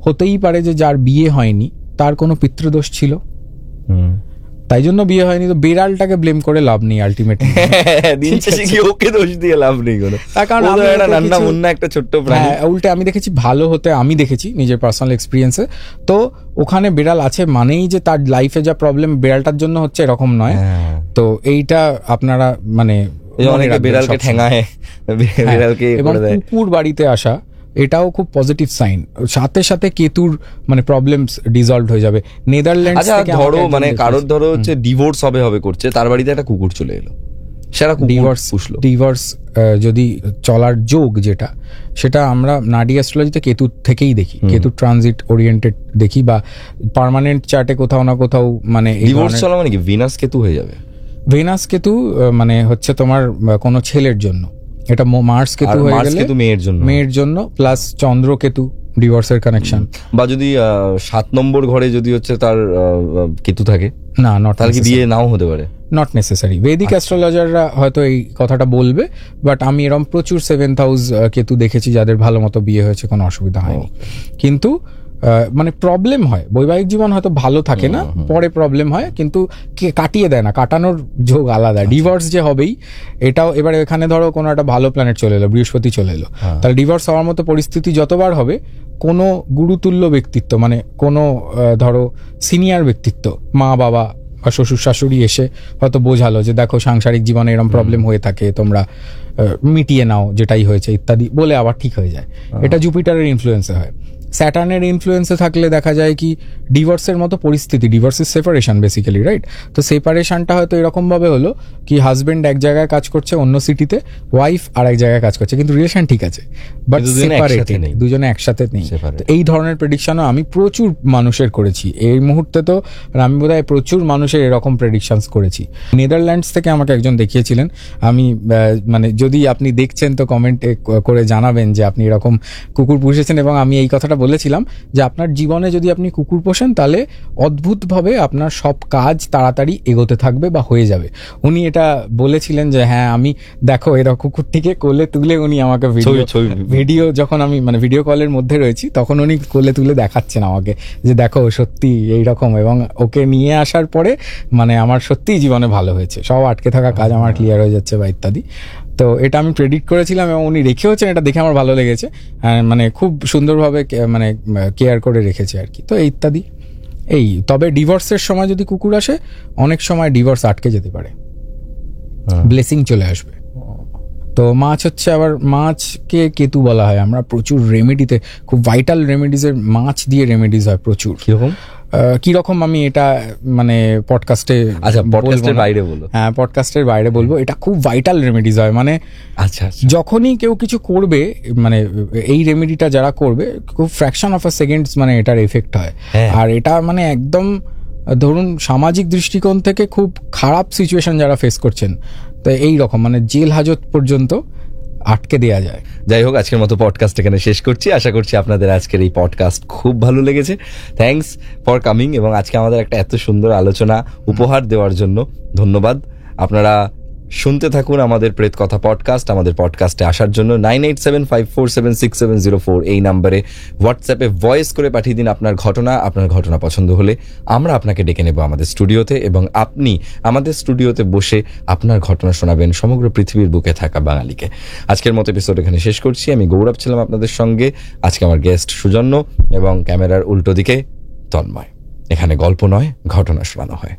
হতেই পারে যে যার বিয়ে হয়নি তার কোনো পিতৃদোষ ছিল, তাই জন্য বিয়ে হয়নি। তো বিড়ালটাকে ব্লেম করে লাভ নেই আলটিমেটলি, দিন শেষে কি ওকে দোষ দিয়ে লাভ নেই কোনো, তার কারণ ও তো আমি একটা ওকে রান্না কিছু- মুন্না একটা ছোট্ট প্রাণী। হ্যাঁ, উল্টে আমি দেখেছি ভালো হতে, আমি দেখেছি নিজের পার্সোনাল এক্সপিরিয়েন্সে। তো ওখানে বিড়াল আছে মানেই যে তার লাইফে যা প্রবলেম বিড়ালটার জন্য হচ্ছে এরকম নয়। হ্যাঁ। তো এইটা আপনারা মানে এই মনে অনেকে রাখবেন বিড়ালকে সবসময়। ঠেঙায়, হ্যাঁ, বিড়ালকে ইয়ে এবং করে দেয়। কুকুর বাড়িতে আসা এটাও খুব পজিটিভ সাইন। সাথে সাথে কেতুর মানে প্রবলেমস ডিসলভ হয়ে যাবে। নেদারল্যান্ডস আচ্ছা থেকে ধরো মানে কারোর ধরো হচ্ছে ডিভোর্স হবে করছে, তার বাড়িতে একটা কুকুর চলে এলো, সেটা ডিভোর্স পুষলো। ডিভোর্স যদি চলার যোগ যেটা, সেটা আমরা নাডি অ্যাস্ট্রোলজিতে কেতু থেকেই দেখি। কেতু ট্রানজিট ওরিয়েন্টেড দেখি, বা পার্মানেন্ট চার্টে কোথাও না কোথাও মানে ডিভোর্স চলা মানে কি ভিনাস কেতু হয়ে যাবে? ভেনাস কেতু মানে হচ্ছে তোমার কোনো ছেলের জন্য, এটা মার্স আর কেতু হয়ে মার্স গেলে কেতু মেয়ের জন্য, মেয়ের জন্য, প্লাস চন্দ্র কেতু ডিভোর্সের কানেকশন। বা যদি 7 নম্বর ঘরে যদি হচ্ছে তার কেতু থাকে, না, নট তাহলে কি বিয়ে নাও হতে পারে? Not necessary. ভেদিক অ্যাস্ট্রোলজাররা হয়তো এই কথাটা বলবে, বাট আমি এরকম প্রচুর 7th হাউস কেতু দেখেছি যাদের ভালো মতো বিয়ে হয়েছে, কোনো অসুবিধা হয়নি। কিন্তু মানে প্রবলেম হয়, বৈবাহিক জীবন হয়তো ভালো থাকে না, পরে প্রবলেম হয়, কিন্তু কাটিয়ে দেয় না, কাটানোর যোগ আলাদা। ডিভোর্স যে হবেই এটাও, এবারে এখানে ধরো কোনো একটা ভালো প্ল্যানেট চলে এলো, বৃহস্পতি চলে এলো, তাহলে ডিভোর্স হওয়ার মতো পরিস্থিতি যতবার হবে, কোনো গুরুতুল্য ব্যক্তিত্ব মানে কোনো ধরো সিনিয়র ব্যক্তিত্ব, মা বাবা বা শ্বশুর শাশুড়ি এসে হয়তো বোঝালো যে দেখো সাংসারিক জীবনে এরকম প্রবলেম হয়ে থাকে, তোমরা মিটিয়ে নাও যেটাই হয়েছে ইত্যাদি বলে, আবার ঠিক হয়ে যায়। এটা জুপিটারের ইনফ্লুয়েন্সে হয়। স্যাটার্নের ইনফ্লুয়েন্সে থাকলে দেখা যায় কি ডিভোর্সের মতো পরিস্থিতি, divorce is separation basically, right? তো সেপারেশনটা হয়তো এরকম ভাবে হলো কি হাজবেন্ড এক জায়গায় কাজ করছে অন্য সিটিতে, ওয়াইফ আর এক জায়গায় কাজ করছে, কিন্তু রিলেশন ঠিক আছে, বাট কিন্তু দুজনে একসাথে সেপারেটেড, নেই। দুজনে একসাথে নেই। Separate. তো এই ধরনের প্রেডিকশনও আমি প্রচুর মানুষের করেছি এই মুহূর্তে। তো আমি বোধহয় প্রচুর মানুষের এরকম প্রেডিকশনস করেছি। নেদারল্যান্ডস থেকে আমাকে একজন দেখিয়েছিলেন, আমি মানে যদি আপনি দেখছেন তো কমেন্টে করে জানাবেন যে আপনি এরকম কুকুর পুষেছেন, এবং আমি এই কথাটা বলেছিলাম যে আপনার জীবনে যদি আপনি কুকুর পোষেন তাহলে অদ্ভুতভাবে আপনার সব কাজ তাড়াতাড়ি এগোতে থাকবে বা হয়ে যাবে। উনি এটা বলেছিলেন যে হ্যাঁ আমি দেখো এরকম কুকুরটিকে কোলে তুলে, উনি আমাকে ভিডিও যখন আমি মানে ভিডিও কলের মধ্যে রয়েছি তখন উনি কোলে তুলে দেখাচ্ছেন আমাকে যে দেখো সত্যি এইরকম, এবং ওকে নিয়ে আসার পরে মানে আমার সত্যিই জীবনে ভালো হয়েছে, সব আটকে থাকা কাজ আমার ক্লিয়ার হয়ে যাচ্ছে বা ইত্যাদি। তো এটা আমি প্রেডিক্ট করেছিলাম এবং উনি রেখেওছেন, এটা দেখে আমার ভালো লেগেছে, মানে খুব সুন্দরভাবে মানে কেয়ার করে রেখেছে আর কি। তো ইত্যাদি এই, তবে ডিভোর্সের সময় যদি কুকুর আসে অনেক সময় ডিভোর্স আটকে যেতে পারে, ব্লেসিং চলে আসবে। তো মাছ হচ্ছে আবার, মাছকে কেতু বলা হয়, আমরা প্রচুর রেমেডিতে খুব ভাইটাল রেমেডিজের মাছ দিয়ে রেমেডিজ হয় প্রচুর। কিরকম কিরকম আমি এটা মানে পডকাস্টে, আচ্ছা পডকাস্টের বাইরে বলো। হ্যাঁ পডকাস্টের বাইরে বলবো, এটা খুব ভাইটাল রেমেডিজ হয়। মানে আচ্ছা যখনই কেউ কিছু করবে মানে এই রেমেডিটা যারা করবে খুব ফ্র্যাকশন অফ আ সেকেন্ডস মানে এটার এফেক্ট হয়। আর এটা মানে একদম ধরুন সামাজিক দৃষ্টিকোণ থেকে খুব খারাপ সিচুয়েশন যারা ফেস করছেন, তো এই রকম মানে জেল হাজত পর্যন্ত আটকে দেয়া যায়। যাই হোক, আজকের মতো পডকাস্ট এখানে শেষ করছি। আশা করছি আপনাদের আজকের এই পডকাস্ট খুব ভালো লেগেছে। থ্যাঙ্কস ফর কামিং, এবং আজকে আমাদের একটা এত সুন্দর আলোচনা উপহার দেওয়ার জন্য ধন্যবাদ। আপনারা শুনতে থাকুন আমাদের প্রেত কথা পডকাস্ট। আমাদের পডকাস্টে আসার জন্য 9875476704 এই নাম্বারে হোয়াটসঅ্যাপে ভয়েস করে পাঠিয়ে দিন আপনার ঘটনা পছন্দ হলে আমরা আপনাকে ডেকে নেব আমাদের স্টুডিওতে, এবং আপনি আমাদের স্টুডিওতে বসে আপনার ঘটনা শোনাবেন সমগ্র পৃথিবীর বুকে থাকা বাঙালিকে। আজকের মতো এপিসোড এখানে শেষ করছি। আমি গৌরব ছিলাম আপনাদের সঙ্গে, আজকে আমার গেস্ট সুজন্য এবং ক্যামেরার উল্টো দিকে তন্ময়। এখানে গল্প নয়, ঘটনা শোনানো হয়।